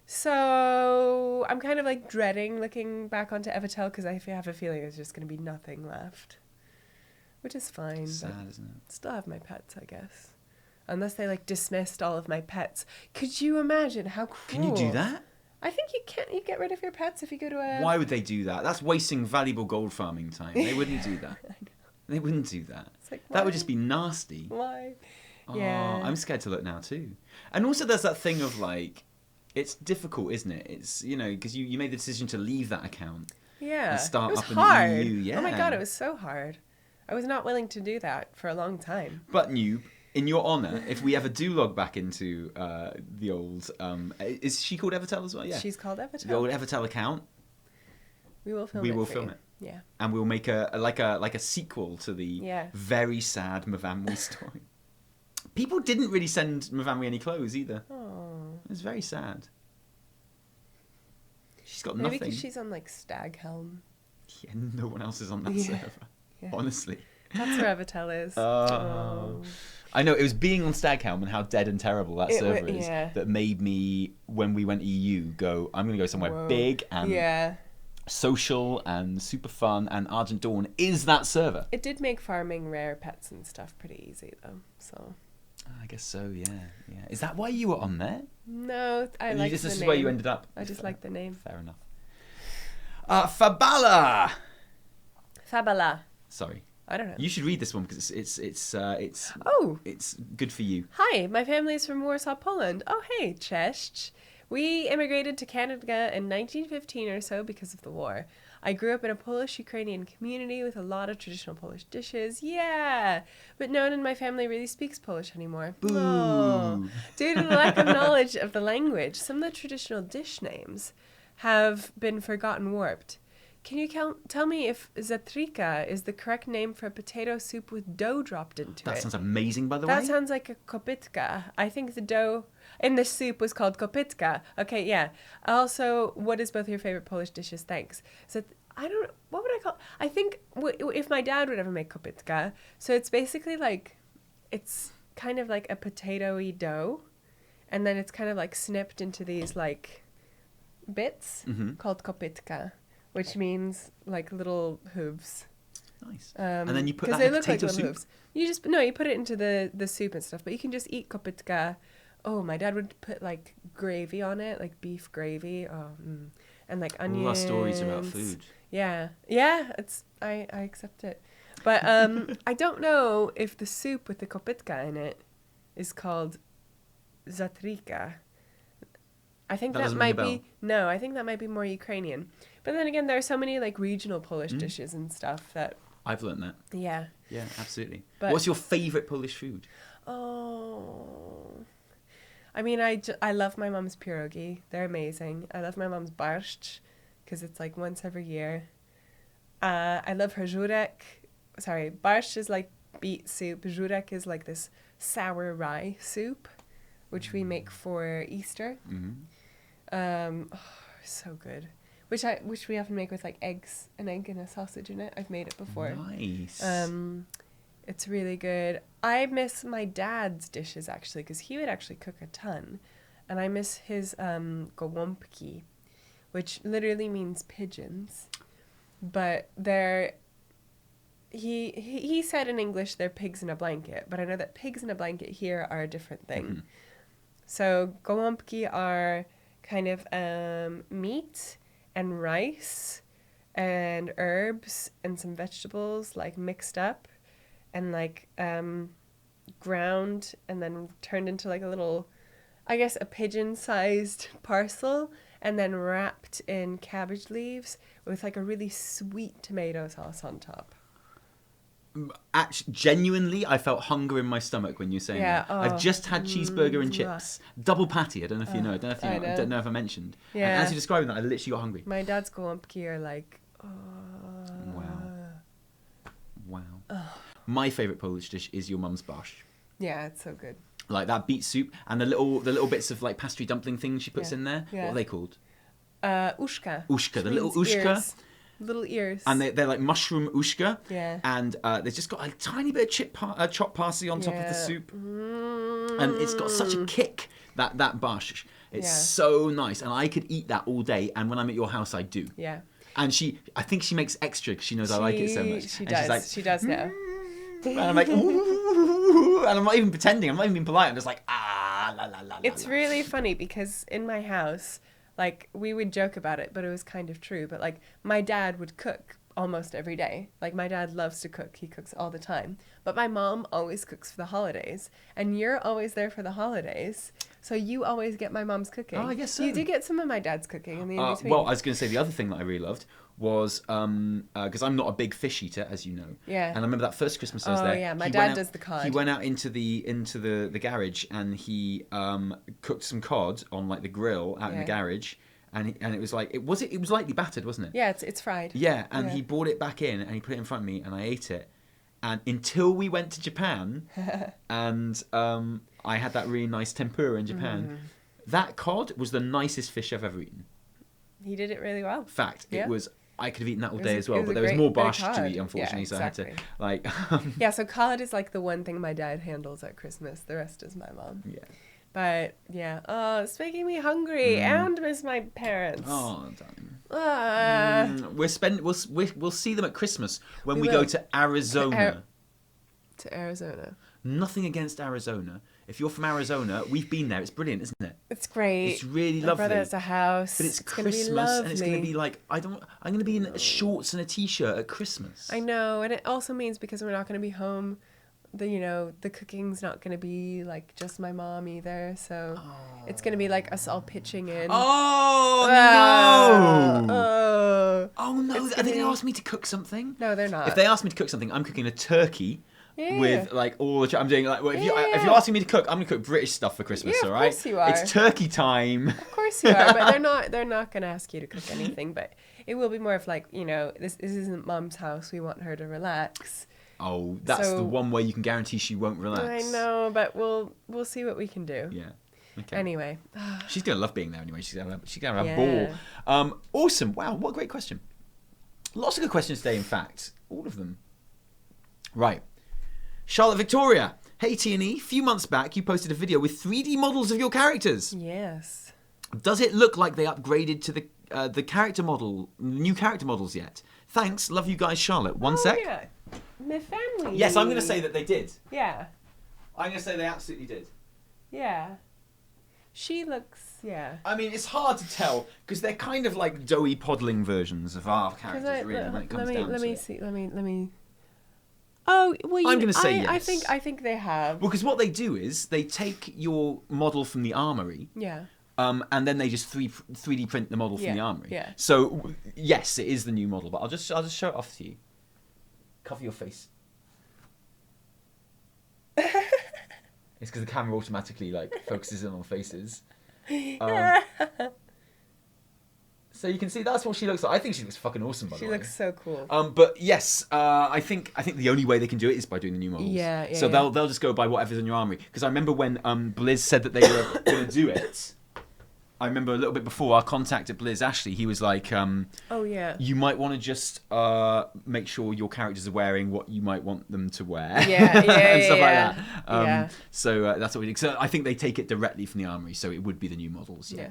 So I'm kind of like dreading looking back onto Evatel because I have a feeling there's just going to be nothing left, which is fine. Sad, isn't it? Still have my pets, I guess. Unless they like dismissed all of my pets. Could you imagine how cruel? Can you do that? I think you can't. You get rid of your pets if you go to a. Why would they do that? That's wasting valuable gold farming time. They wouldn't do that. They wouldn't do that. It's like, that would just be nasty. Why? Oh, Yeah. I'm scared to look now too. And also there's that thing of like, it's difficult, isn't it? It's, because you made the decision to leave that account. Yeah. And start it was up in hard. the EU. Yeah. Oh my God, it was so hard. I was not willing to do that for a long time. But Noob, in your honour, if we ever do log back into the old, is she called Evertel as well? Yeah. She's called Evatel. The old Evertel account. We will film We it. will for film you. it. Yeah. And we'll make a sequel to the Yeah. very sad Mavamwi story. People didn't really send Mavamwi any clothes either. Oh. It was very sad. She's got Maybe nothing. because she's on like Stag Helm. Yeah, no one else is on that Yeah. server. Yeah. Honestly. That's where Evatel is. Oh. I know, it was being on Staghelm and how dead and terrible that server is yeah. that made me, when we went EU, go, I'm going to go somewhere Whoa. big and Yeah. social and super fun, and Argent Dawn is that server. It did make farming rare pets and stuff pretty easy though. So. I guess so, yeah. Is that why you were on there? No, I like the name. This is where you ended up? I just like the name. Fair enough. Fabala! Fabala. Sorry. I don't know. You should read this one because it's Oh. it's good for you. Hi, my family's from Warsaw, Poland. Oh, hey, Cześć. We immigrated to Canada in 1915 or so because of the war. I grew up in a Polish-Ukrainian community with a lot of traditional Polish dishes. Yeah! But no one in my family really speaks Polish anymore. Boo! Oh. Due to the lack of knowledge of the language, some of the traditional dish names have been forgotten, warped. Can you tell me if zatrika is the correct name for a potato soup with dough dropped into it? That sounds amazing, by the way. That sounds like a kopytka. I think the dough in the soup was called kopytka. Okay, yeah. Also, what is both your favorite Polish dishes? Thanks. So I don't know. What would I call? I think if my dad would ever make kopytka, so it's basically like, it's kind of like a potato-y dough, and then it's kind of like snipped into these like bits called kopytka, which means like little hooves. Nice. And then you put that they in look like potato little soup? hooves. You put it into the soup and stuff, but you can just eat kopytka. Oh, my dad would put like gravy on it, like beef gravy. Oh, and like onions. All our stories about food. Yeah. I accept it. But I don't know if the soup with the kopytka in it is called zatrika. I think That that doesn't ring might a be I think that might be more Ukrainian. But then again, there are so many like regional Polish dishes and stuff that. I've learned that. Yeah. Yeah, absolutely. But, what's your favourite Polish food? Oh. I mean, I love my mom's pierogi. They're amazing. I love my mom's barszcz because it's like once every year. I love her żurek. Sorry, barszcz is like beet soup. Żurek is like this sour rye soup, which we make for Easter. So good. Which we often make with like eggs, an egg and a sausage in it. I've made it before. Nice. It's really good. I miss my dad's dishes actually because he would actually cook a ton, and I miss his gołąbki, which literally means pigeons, but they're. He said in English they're pigs in a blanket, but I know that pigs in a blanket here are a different thing. So gołąbki are kind of meat and rice and herbs and some vegetables like mixed up and like ground and then turned into like a little, I guess, a pigeon-sized parcel and then wrapped in cabbage leaves with like a really sweet tomato sauce on top. Actually, genuinely, I felt hunger in my stomach when you were saying that. I've just had cheeseburger and chips, double patty. I don't know if you know. I don't know if I mentioned. Yeah. And as you described that, I literally got hungry. My dad's gołąbki are like, Wow. My favourite Polish dish is your mum's barszcz. Yeah, it's so good. Like that beet soup and the little bits of like pastry dumpling things she puts in there. Yeah. What are they called? Uszka. Uszka, the little Means uszka. ears. Little ears. And they're like mushroom uszka. Yeah. And they've just got a tiny bit of chopped parsley on top of the soup. And it's got such a kick, that barszcz. It's so nice. And I could eat that all day. And when I'm at your house, I do. Yeah. And I think she makes extra because she knows I like it so much. She and does. She's like, she does now. And I'm like, ooh. And I'm not even pretending. I'm not even being polite. I'm just like, la, la, la. It's really funny because in my house, like, we would joke about it, but it was kind of true. But, like, my dad would cook almost every day. Like, my dad loves to cook. He cooks all the time. But my mom always cooks for the holidays. And you're always there for the holidays. So you always get my mom's cooking. Oh, I guess so. You did get some of my dad's cooking in the in-between. Well, I was going to say the other thing that I really loved was, because I'm not a big fish eater, as you know. Yeah. And I remember that first Christmas I was there. Oh, yeah. My dad does the cod. He went out into the garage and he cooked some cod on, like, the grill out in the garage. And it was like, it was lightly battered, wasn't it? Yeah, it's fried. Yeah, and he brought it back in and he put it in front of me and I ate it. And until we went to Japan and I had that really nice tempura in Japan, that cod was the nicest fish I've ever eaten. He did it really well. Fact, Yeah. it was. I could have eaten that all day as well, it was but a there was great more bit of barszcz to cod. eat, unfortunately, Yeah, so I had to, exactly. like... Yeah, so cod is like the one thing my dad handles at Christmas. The rest is my mom. Yeah. But, yeah. Oh, it's making me hungry and miss my parents. Oh, darling. We'll see them at Christmas when we go will. to Arizona. To Arizona. Nothing against Arizona. If you're from Arizona, we've been there. It's brilliant, isn't it? It's great. It's really My lovely. brother has a house. But it's gonna be Christmas, and it's going to lovely. be like I'm going to be in shorts and a t-shirt at Christmas. I know, and it also means because we're not going to be home, the cooking's not going to be like just my mom either. So it's going to be like us all pitching in. Oh no! Oh no! Are they going to ask me to cook something? No, they're not. If they ask me to cook something, I'm cooking a turkey. Yeah. With like all the I'm doing like if you're asking me to cook, I'm gonna cook British stuff for Christmas. Yeah, all of right, course you are. It's turkey time. Of course you are, but they're not gonna ask you to cook anything. But it will be more of like, this isn't Mom's house. We want her to relax. Oh, that's the one way you can guarantee she won't relax. I know, but we'll see what we can do. Yeah. Okay. Anyway, she's gonna love being there anyway. She's gonna have a ball. Awesome! Wow, what a great question. Lots of good questions today. In fact, all of them. Right. Charlotte Victoria, hey T&E, a few months back you posted a video with 3D models of your characters. Yes. Does it look like they upgraded to the new character models yet? Thanks, love you guys, Charlotte. One sec. Yeah. My family. Yes, I'm going to say that they did. Yeah. I'm going to say they absolutely did. Yeah. She looks, yeah. I mean, it's hard to tell because they're kind of like doughy podling versions of our characters, really, when it comes down to let me it. see. Let me. Oh well, I'm going to say yes. I think they have. Well, because what they do is they take your model from the armory, Yeah. and then they just 3D print the model from Yeah, the armory. yeah. So yes, it is the new model, but I'll just show it off to you. Cover your face. It's because the camera automatically like focuses in on faces. So you can see that's what she looks like. I think she looks fucking awesome, by the way. She looks so cool. But yes, I think the only way they can do it is by doing the new models. Yeah, So they'll just go by whatever's in your armory. Because I remember when Blizz said that they were going to do it. I remember a little bit before our contact at Blizz, Ashley, he was like, oh yeah, you might want to just make sure your characters are wearing what you might want them to wear. Yeah, and stuff like that. Yeah. So that's what we did. So I think they take it directly from the armory, so it would be the new models. Yeah.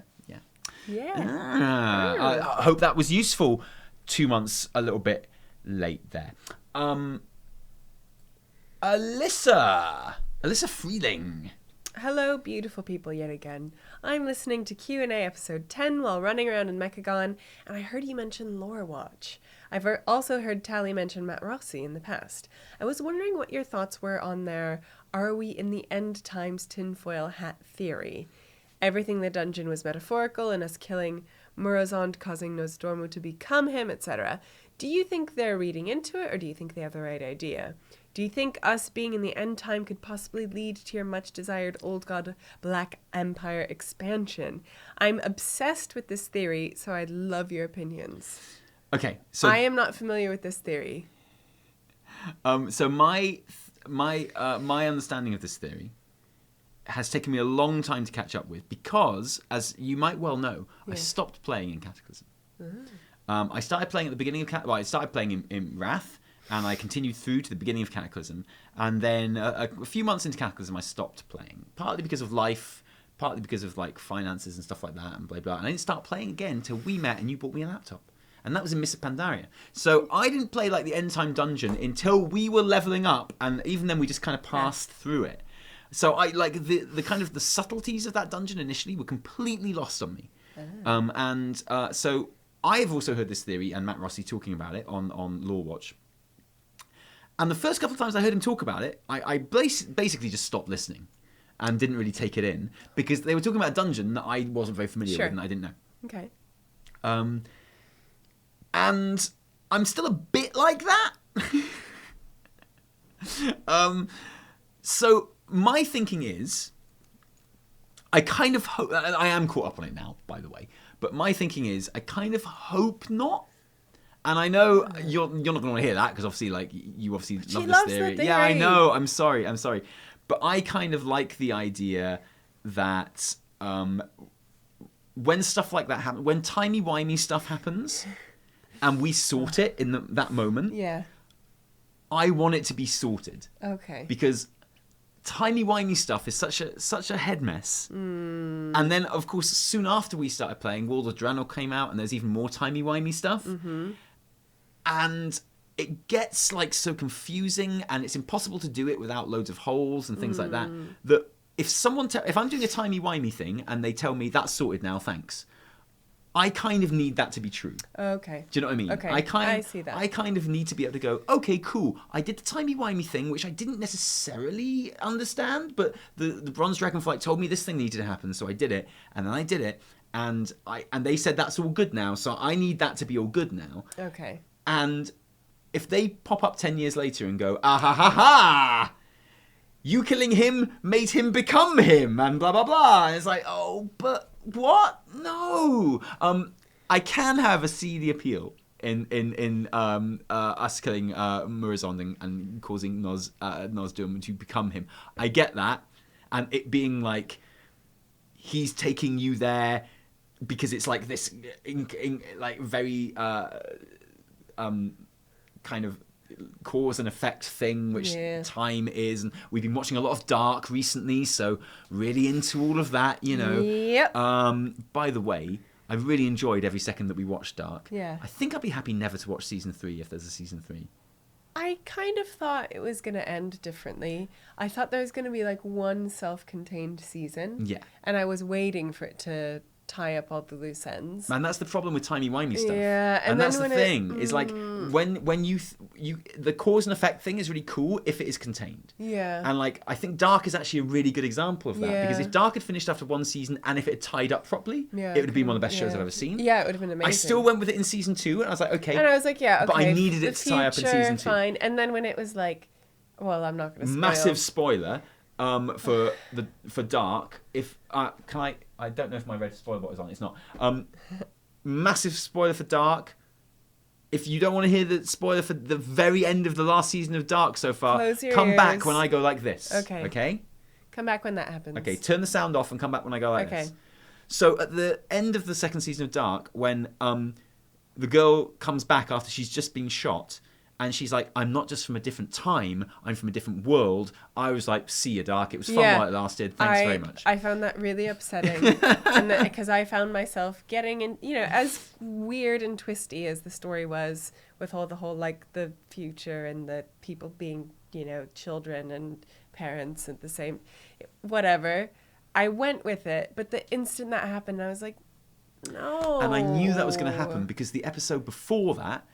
I hope that was useful. 2 months a little bit late there. Alyssa Freeling. Hello, beautiful people, yet again. I'm listening to Q&A episode 10 while running around in Mechagon, and I heard you mention Lore Watch. I've also heard Tali mention Matt Rossi in the past. I was wondering what your thoughts were on their "are we in the end times tinfoil hat" theory. Everything in the dungeon was metaphorical, and us killing Murazond causing Nosdormu to become him, etc. Do you think they're reading into it, or do you think they have the right idea? Do you think us being in the end time could possibly lead to your much-desired Old God Black Empire expansion? I'm obsessed with this theory, so I'd love your opinions. Okay, so I am not familiar with this theory. So my understanding of this theory has taken me a long time to catch up with because, as you might well know, I stopped playing in Cataclysm. I started playing at the beginning of I started playing in Wrath, and I continued through to the beginning of Cataclysm, and then a few months into Cataclysm I stopped playing, partly because of life, partly because of like finances and stuff like that, and blah blah. And I didn't start playing again until we met and you bought me a laptop, and that was in Mists of Pandaria. So I didn't play like the End Time Dungeon until we were leveling up, and even then we just kind of passed through it. So I like the kind of the subtleties of that dungeon initially were completely lost on me, so I've also heard this theory and Matt Rossi talking about it on Lore Watch. And the first couple of times I heard him talk about it, I basically just stopped listening and didn't really take it in because they were talking about a dungeon that I wasn't very familiar with and I didn't know. Okay. And I'm still a bit like that. So my thinking is, I kind of hope, I am caught up on it now, by the way, but my thinking is, I kind of hope not. And I know you're not going to want to hear that because obviously, like, you obviously love this theory. Yeah, I know. I'm sorry. But I kind of like the idea that when stuff like that happens, when timey-wimey stuff happens, and we sort it in that moment, I want it to be sorted. Okay. Because timey-wimey stuff is such a head mess. And then, of course, soon after we started playing, World of Draenor came out, and there's even more timey-wimey stuff. And it gets like so confusing, and it's impossible to do it without loads of holes and things like that. That if I'm doing a timey-wimey thing and they tell me that's sorted now, thanks, I kind of need that to be true. Okay. Do you know what I mean? Okay. I see that. I kind of need to be able to go, okay, cool. I did the timey-wimey thing, which I didn't necessarily understand, but the Bronze Dragonflight told me this thing needed to happen, so I did it, and then I did it, and they said that's all good now, so I need that to be all good now. Okay. And if they pop up 10 years later and go, ah ha ha ha, you killing him made him become him, and blah blah blah, and it's like, oh, but what? No. I can see the appeal in us killing Murazond and causing Nosdormu to become him. I get that, and it being like he's taking you there because it's like this like very kind of cause and effect thing, which time is, and we've been watching a lot of Dark recently, so really into all of that, you know. Yep. By the way, I really enjoyed every second that we watched Dark. Yeah. I think I'd be happy never to watch season 3 if there's a season 3. I kind of thought it was going to end differently. I thought there was going to be like one self-contained season. Yeah. And I was waiting for it to tie up all the loose ends. Man, that's the problem with timey-wimey stuff. Yeah, and that's the when thing. Is like when you the cause and effect thing is really cool if it is contained. Yeah. And like I think Dark is actually a really good example of that because if Dark had finished after one season and if it had tied up properly, it would have been one of the best shows I've ever seen. Yeah, it would have been amazing. I still went with it in season 2, and I was like, okay. And I was like, yeah, okay. But I needed it to tie up in season 2. Fine. And then when it was like, well, I'm not going to spoil. Massive spoiler for Dark. If can I don't know if my red spoiler button is on. It's not. Massive spoiler for Dark. If you don't want to hear the spoiler for the very end of the last season of Dark so far, come back when I go like this. Okay. Okay? Come back when that happens. Okay, turn the sound off and come back when I go like this. Okay. So at the end of the second season of Dark, when the girl comes back after she's just been shot, and she's like, I'm not just from a different time, I'm from a different world. I was like, see you, Dark. It was fun while it lasted. Thanks very much. I found that really upsetting. Because I found myself getting in, as weird and twisty as the story was with all the whole, like, the future and the people being, children and parents at the same, whatever. I went with it. But the instant that happened, I was like, no. And I knew that was going to happen because the episode before that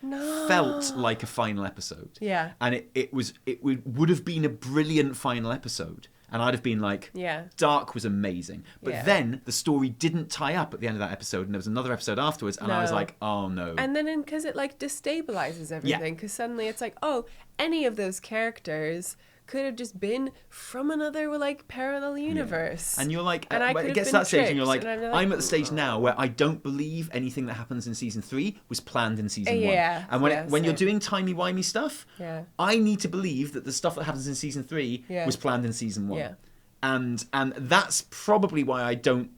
felt like a final episode. Yeah. And it would have been a brilliant final episode. And I'd have been like, Dark was amazing. But then the story didn't tie up at the end of that episode. And there was another episode afterwards. And I was like, oh no. And then because it like destabilizes everything. Because suddenly it's like, oh, any of those characters could have just been from another like parallel universe. And you're like, and it gets to that stage and you're like, I'm at the stage now where I don't believe anything that happens in season 3 was planned in season 1. And when you're doing timey-wimey stuff, I need to believe that the stuff that happens in season 3 was planned in season 1. And that's probably why I don't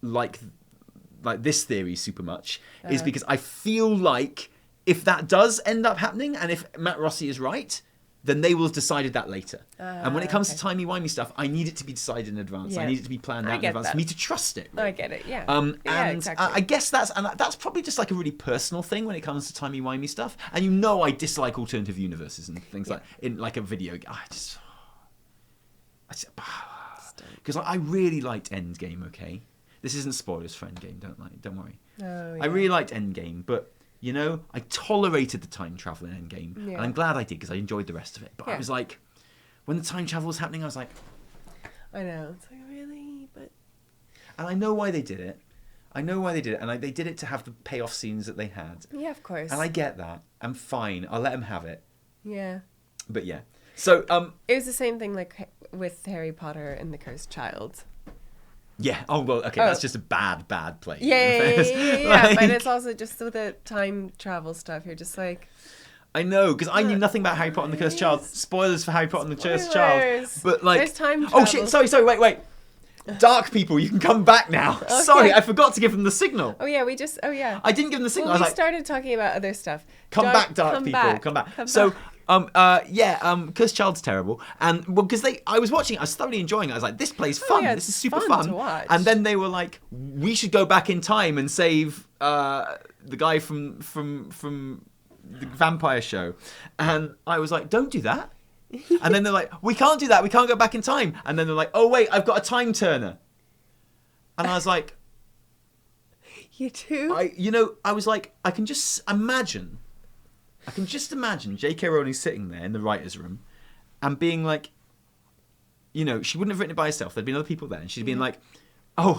like this theory super much, is because I feel like if that does end up happening and if Matt Rossi is right, then they will have decided that later. And when it comes to timey-wimey stuff, I need it to be decided in advance. I need it to be planned out in advance for me to trust it. Really. I get it, yeah. Exactly. I guess that's probably just like a really personal thing when it comes to timey-wimey stuff. And I dislike alternative universes and things like in like a video game. Because I really liked Endgame, okay? This isn't spoilers for Endgame, don't worry. I really liked Endgame, but I tolerated the time travel in Endgame, and I'm glad I did because I enjoyed the rest of it. But I was like, when the time travel was happening, I was like, I know, it's like really, but. And I know why they did it. And they did it to have the payoff scenes that they had. Yeah, of course. And I get that. I'm fine. I'll let them have it. Yeah. But yeah, so it was the same thing like with Harry Potter and the Cursed Child. Yeah. Oh well. Okay. That's just a bad play. Yeah. But it's also just with the time travel stuff. You're just like. I know, because I knew nothing about Harry Potter and the Cursed Child. Spoilers for Harry Potter and the Cursed Child. But like. There's time travel. Oh shit! Sorry. Wait. Dark people, you can come back now. Okay. Sorry, I forgot to give them the signal. Oh yeah, I didn't give them the signal. Well, I was started talking about other stuff. Come back, Dark people. Come back. Cursed Child's terrible, and because I was watching it, I was thoroughly enjoying it. I was like, this play's fun. This is super fun. To watch. And then they were like, we should go back in time and save the guy from the vampire show, and I was like, don't do that. And then they're like, we can't do that. We can't go back in time. And then they're like, oh wait, I've got a time turner. And I was like, you too? I was like, I can just imagine J.K. Rowling sitting there in the writer's room and being like, she wouldn't have written it by herself. There'd been other people there. And she'd been like, so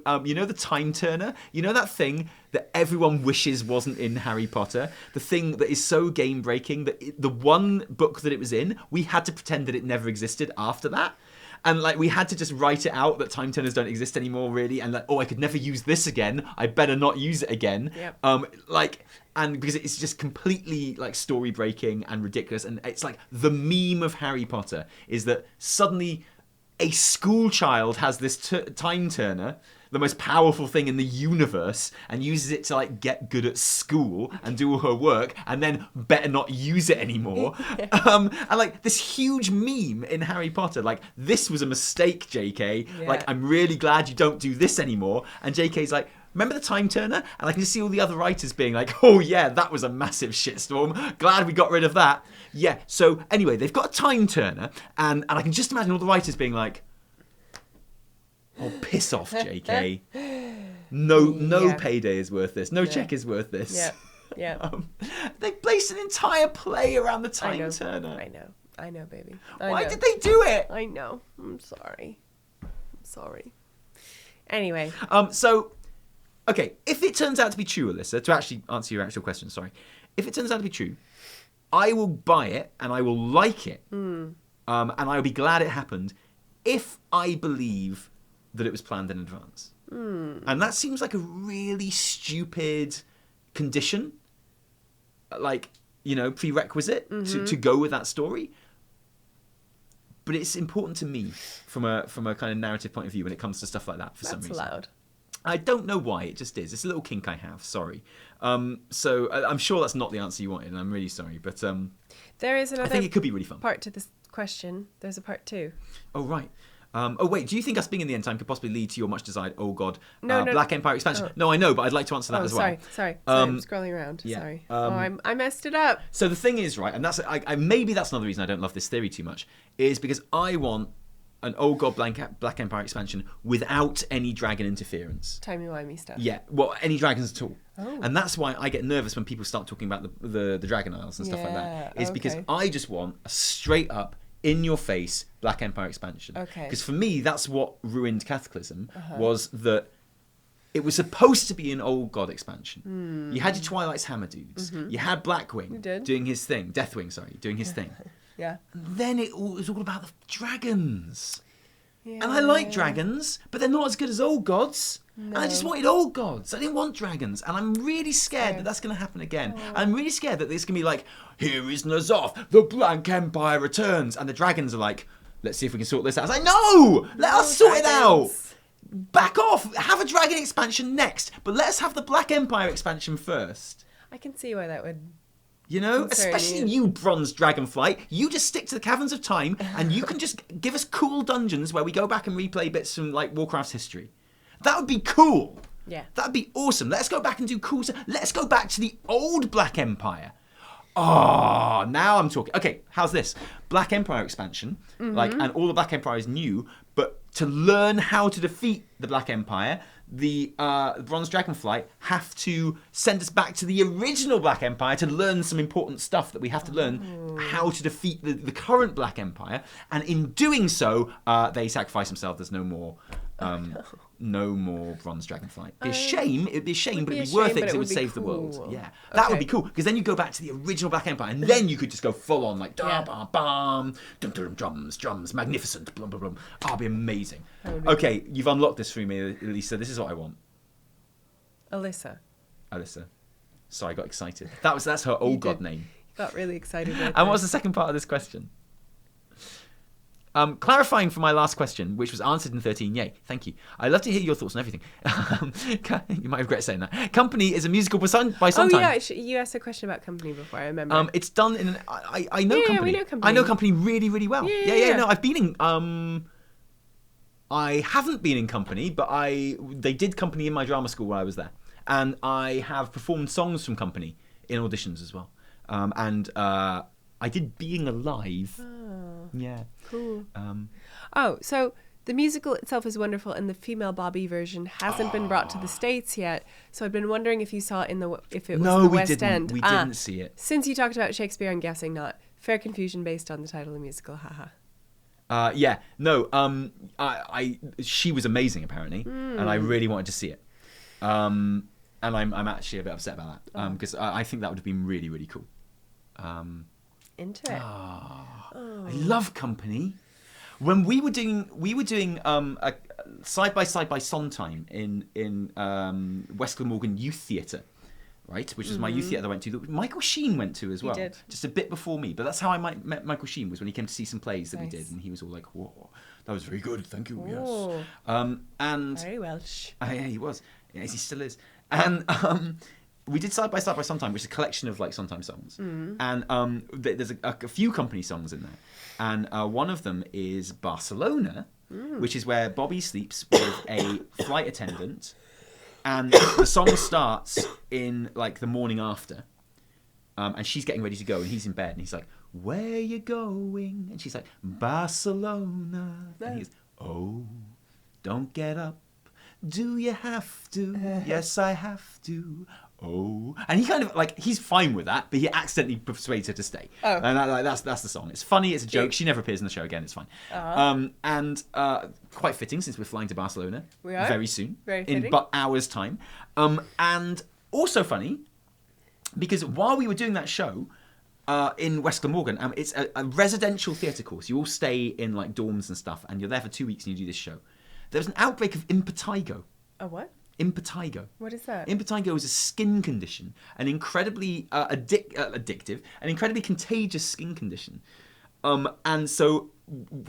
the time turner? That thing that everyone wishes wasn't in Harry Potter? The thing that is so game-breaking that the one book that it was in, we had to pretend that it never existed after that. And like we had to just write it out that time turners don't exist anymore, really. And like, I could never use this again. I better not use it again. Yep. And because it's just completely like story breaking and ridiculous. And it's like the meme of Harry Potter is that suddenly a school child has this time turner, the most powerful thing in the universe, and uses it to like get good at school and do all her work, and then better not use it anymore. And like this huge meme in Harry Potter, like, this was a mistake, JK. Yeah. Like, I'm really glad you don't do this anymore. And JK's like, remember the time turner? And I can just see all the other writers being like, oh yeah, that was a massive shitstorm. Glad we got rid of that. Yeah, so anyway, they've got a time turner, and I can just imagine all the writers being like, oh, piss off, JK. No Yeah. payday is worth this. No Yeah. check is worth this. Yeah. Yeah. They placed an entire play around the I time know. turner. I know, baby. Why did they do it? I know. I'm sorry. Anyway. So, okay, if it turns out to be true, Alyssa, to actually answer your actual question, sorry. If it turns out to be true, I will buy it and I will like it. And I will be glad it happened if I believe that it was planned in advance. And that seems like a really stupid condition, like, prerequisite to go with that story. But it's important to me from a kind of narrative point of view when it comes to stuff like that for some reason. That's allowed. I don't know why, it just is. It's a little kink I have, sorry. So I'm sure that's not the answer you wanted, and I'm really sorry. But there is I another think it could be really fun. part to this question. There's a part 2. Oh, right. Wait, do you think us being in the end time could possibly lead to your much desired, oh God, No. Black Empire expansion? Oh. No, I know, but I'd like to answer that as well. Sorry. I'm scrolling around. yeah, Sorry. I messed it up. So the thing is, right, and that's maybe that's another reason I don't love this theory too much, is because I want an oh God Black Empire expansion without any dragon interference. Timey-wimey stuff. Yeah, well, any dragons at all. Oh. And that's why I get nervous when people start talking about the Dragon Isles and stuff like that. Is because okay. I just want a straight up, in your face Black Empire expansion. Okay. Because for me, that's what ruined Cataclysm, was that it was supposed to be an old god expansion. You had your Twilight's Hammer dudes. You had Blackwing doing his thing. Deathwing, sorry, doing his thing. Yeah. And then it was all about the dragons. Yeah. And I like dragons, but they're not as good as old gods. No. And I just wanted old gods. I didn't want dragons. And I'm really scared that that's going to happen again. I'm really scared that it's going to be like, here is Nazoth, the Black Empire returns. And the dragons are like, let's see if we can sort this out. I was like, no! Let us sort it out! Back off! Have a dragon expansion next. But let us have the Black Empire expansion first. I can see why that would... You know, Concern especially you, Bronze Dragonflight. You just stick to the Caverns of Time, and you can just give us cool dungeons where we go back and replay bits from like Warcraft's history. That would be cool. Yeah. That'd be awesome. Let's go back and do cool stuff. Let's go back to the old Black Empire. Oh, now I'm talking. Okay, how's this? Black Empire expansion, and all the Black Empire is new, but to learn how to defeat the Black Empire, the Bronze Dragonflight have to send us back to the original Black Empire to learn some important stuff that we have to learn how to defeat the current Black Empire, and in doing so, they sacrifice themselves. There's no more. No more Bronze Dragonflight. It'd be a shame. It'd be a shame, but it'd be worth it because it would save the world. Yeah, that would be cool. Because then you go back to the original Black Empire, and then you could just go full on like da ba bam, dum dum drums, magnificent, blum blum blum. Oh, it'd be amazing. Okay, you've unlocked this for me, Lisa. This is what I want. Alyssa. Sorry, I got excited. That's her old god name. Got really excited. And what was the second part of this question? Clarifying for my last question, which was answered in 13, yay, thank you. I'd love to hear your thoughts on everything. You might regret saying that. Company is a musical by Sondheim. Oh yeah, you asked a question about Company before, I remember. It's done in I know Yeah, Company. we know Company. I know Company really, really well. Yeah. No, I've been in... I haven't been in Company, but they did Company in my drama school while I was there. And I have performed songs from Company in auditions as well. I did Being Alive. Oh, yeah. Cool. So the musical itself is wonderful, and the female Bobby version hasn't been brought to the States yet. So I've been wondering if you saw it if it was the West End. We didn't see it. Since you talked about Shakespeare, I'm guessing not. Fair confusion based on the title of the musical. Haha. Yeah. No. She was amazing apparently, and I really wanted to see it. And I'm actually a bit upset about that because I think that would have been really, really cool. Into it. I love Company. When we were doing a side by Sondheim in West Glamorgan Youth Theatre, right, which was my youth theatre I went to, that Michael Sheen went to as well. He did. Just a bit before me, but that's how I met Michael Sheen, was when he came to see some plays that we did, and he was all like, "Whoa, that was very good, thank you." Oh. Yes. And Very Welsh. yeah, he was. Yes, he still is. And we did Side by Sondheim, which is a collection of like Sondheim songs, and there's a few Company songs in there, and one of them is Barcelona, which is where Bobby sleeps with a flight attendant, and the song starts in like the morning after, and she's getting ready to go, and he's in bed, and he's like, "Where you going?" And she's like, "Barcelona," and he goes, "Oh, don't get up. Do you have to? Yes, I have to. Oh, and he kind of like he's fine with that, but he accidentally persuades her to stay. Oh. And that's the song. It's funny. It's a joke. Cute. She never appears in the show again. It's fine. And quite fitting since we're flying to Barcelona. We are? Very soon. Very in fitting. but hours time. And also funny because while we were doing that show. In West Glamorgan, it's a residential theatre course. You all stay in like dorms and stuff, and you're there for 2 weeks and you do this show. There was an outbreak of impetigo. A what? Impetigo. What is that? Impetigo is a skin condition, an incredibly addictive, an incredibly contagious skin condition. And so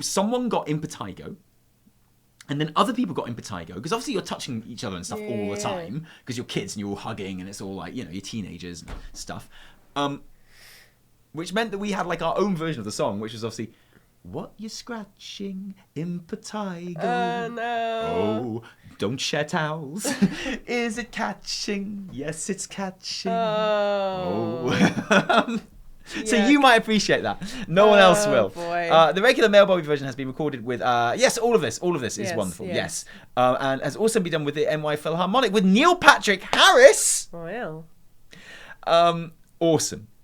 someone got impetigo, and then other people got impetigo, because obviously you're touching each other and stuff all the time, because you're kids and you're all hugging, and it's all like, you're teenagers and stuff. Which meant that we had like our own version of the song, which was obviously, what you scratching, impetigo? Oh, Oh, no. don't share towels. Is it catching? Yes, it's catching. Oh. So you might appreciate that. No one else will. Boy. The regular Male Bobby version has been recorded with, yes, all of this is Yes, wonderful. yes. Yes. And has also been done with the NY Philharmonic with Neil Patrick Harris. Well.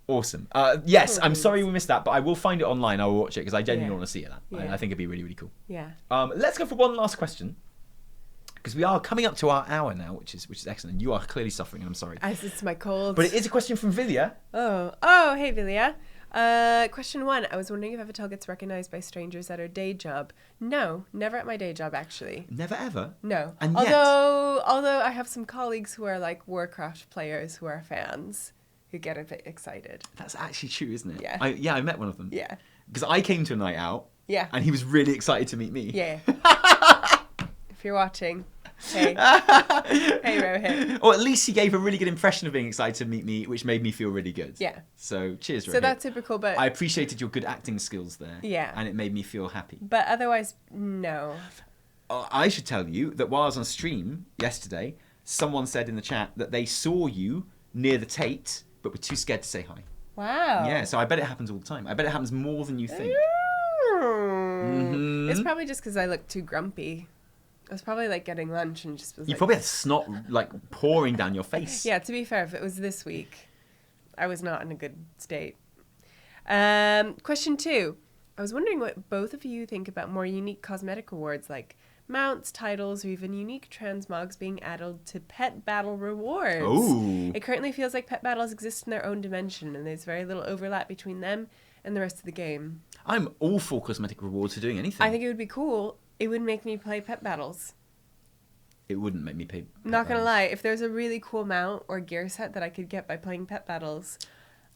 Awesome. Yes, I'm sorry we missed that, but I will find it online. I will watch it because I genuinely want to see it. I think it'd be really, really cool. Yeah. Let's go for one last question because we are coming up to our hour now, which is excellent. You are clearly suffering, and I'm sorry. As it's my cold. But it is a question from Vilya. Oh, hey, Vilya. Question 1. I was wondering if Avatar gets recognized by strangers at her day job. No, never at my day job, actually. Never ever. No. And yet, although I have some colleagues who are like Warcraft players who are fans who get a bit excited. that's actually true, isn't it? Yeah. I met one of them. Yeah. Because I came to a night out. Yeah. And he was really excited to meet me. Yeah. If you're watching, hey. Hey, Rohit. Or at least he gave a really good impression of being excited to meet me, which made me feel really good. Yeah. So cheers, Rohit. So that's super cool, but I appreciated your good acting skills there. Yeah. And it made me feel happy. but otherwise, no. I should tell you that while I was on stream yesterday, someone said in the chat that they saw you near the Tate, but were too scared to say hi. Wow. Yeah, so I bet it happens all the time. I bet it happens more than you think. It's probably just because I look too grumpy. I was probably like getting lunch and just was You like... probably had snot like pouring down your face. Yeah, to be fair, if it was this week, I was not in a good state. Question 2. I was wondering what both of you think about more unique cosmetic awards like mounts, titles, or even unique transmogs being added to pet battle rewards. Ooh. It currently feels like pet battles exist in their own dimension, and there's very little overlap between them and the rest of the game. I'm all for cosmetic rewards for doing anything. I think it would be cool. It would make me play pet battles. It wouldn't make me pay. Not gonna lie, if there's a really cool mount or gear set that I could get by playing pet battles,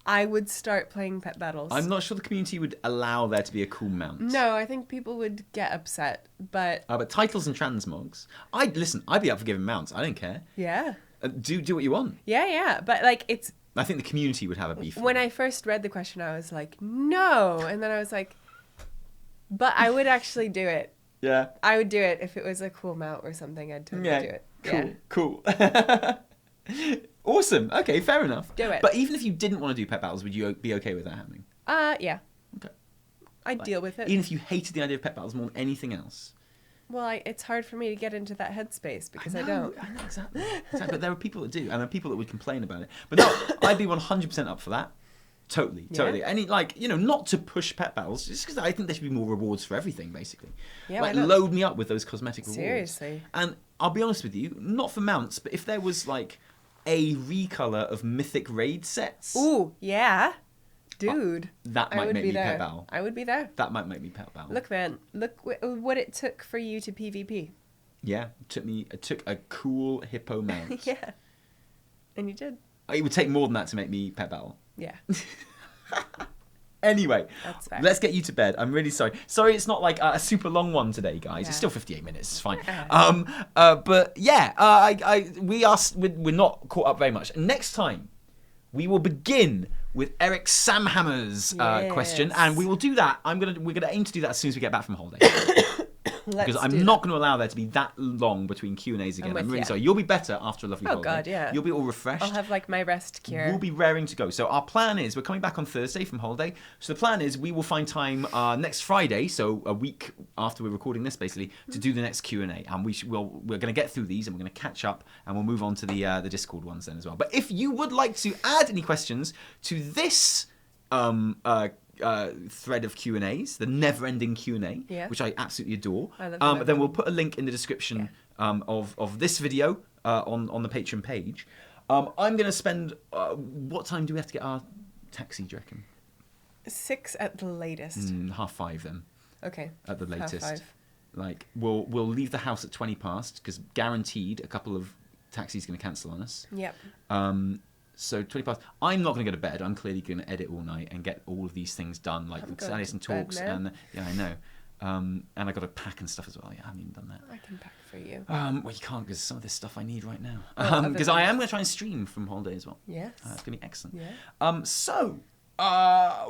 I would start playing pet battles. I'm not sure the community would allow there to be a cool mount. No, I think people would get upset, but... But titles and transmogs, I'd be up for giving mounts. I don't care. Yeah. Do what you want. Yeah, but like it's... I think the community would have a beef. When I first read the question, I was like, no. And then I was like, but I would actually do it. Yeah. I would do it if it was a cool mount or something. I'd totally do it. Cool. Awesome. Okay, fair enough. Do it. But even if you didn't want to do pet battles, would you be okay with that happening? Yeah. Okay. I'd deal with it. Even if you hated the idea of pet battles more than anything else. Well, it's hard for me to get into that headspace because I don't. I know, exactly. But there are people that do, and there are people that would complain about it. But no, I'd be 100% up for that. Totally. Any not to push pet battles, just because I think there should be more rewards for everything, basically. Yeah, like why not? load me up with those cosmetic rewards. Seriously. And I'll be honest with you, not for mounts, but if there was like a recolor of mythic raid sets, Ooh, yeah. Dude. that might make me pet battle. I would be there. That might make me pet battle. Look, man. Look what it took for you to PvP. Yeah, it took a cool hippo mount. Yeah. And you did. It would take more than that to make me pet battle. Yeah. Anyway, That's fair. let's get you to bed. I'm really sorry. Sorry, it's not like a super long one today, guys. Yeah. It's still 58 minutes. It's fine. Yeah. But yeah, we're not caught up very much. Next time, we will begin with Eric Samhammer's question, and we will do that. We're gonna aim to do that as soon as we get back from holiday. Because I'm not going to allow there to be that long between Q&As again. I'm really sorry. You'll be better after a lovely holiday. Oh, God, yeah. You'll be all refreshed. I'll have like my rest cure. We'll be raring to go. So our plan is, we're coming back on Thursday from holiday. So the plan is we will find time next Friday, so a week after we're recording this basically, to do the next Q&A. And we're going to get through these and we're going to catch up and we'll move on to the Discord ones then as well. But if you would like to add any questions to this thread of Q&As, the never-ending Q&A, which I absolutely adore. Then we'll put a link in the description of this video on the Patreon page. I'm going to spend... what time do we have to get our taxi, do you reckon? 6 at the latest. 5:30 then. Okay. At the latest. 5:30. Like, we'll leave the house at 20 past, because guaranteed a couple of taxis going to cancel on us. Yep. So 20 past. I'm not going to go to bed. I'm clearly going to edit all night and get all of these things done, like the studies and talks. And I know. And I got to pack and stuff as well. Yeah, I haven't even done that. I can pack for you. Well, you can't, because some of this stuff I need right now. Because I am going to try and stream from holiday as well. Yes. It's going to be excellent. Yeah. So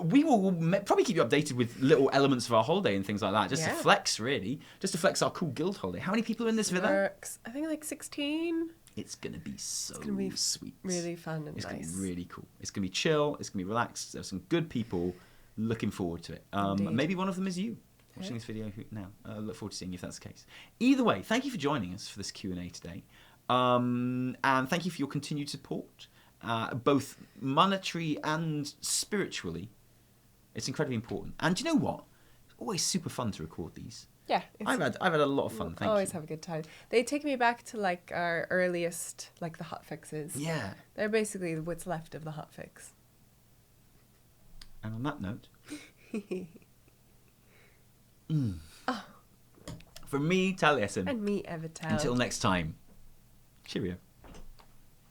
we will probably keep you updated with little elements of our holiday and things like that, just to flex, really. Just to flex our cool guild holiday. How many people are in this villa? I think like 16. It's going to be sweet. Really fun and it's nice. It's going to be really cool. It's going to be chill. It's going to be relaxed. There's some good people. Looking forward to it. Maybe one of them is you watching this video now. Look forward to seeing you if that's the case. Either way, thank you for joining us for this Q&A today. And thank you for your continued support, both monetary and spiritually. It's incredibly important. And do you know what? It's always super fun to record these. Yeah, I've had a lot of fun. Thank you. Always have a good time. They take me back to like our earliest, like the hotfixes. Yeah. They're basically what's left of the hotfix. And on that note, from me, Tali, and me, Evital. until next time, cheerio.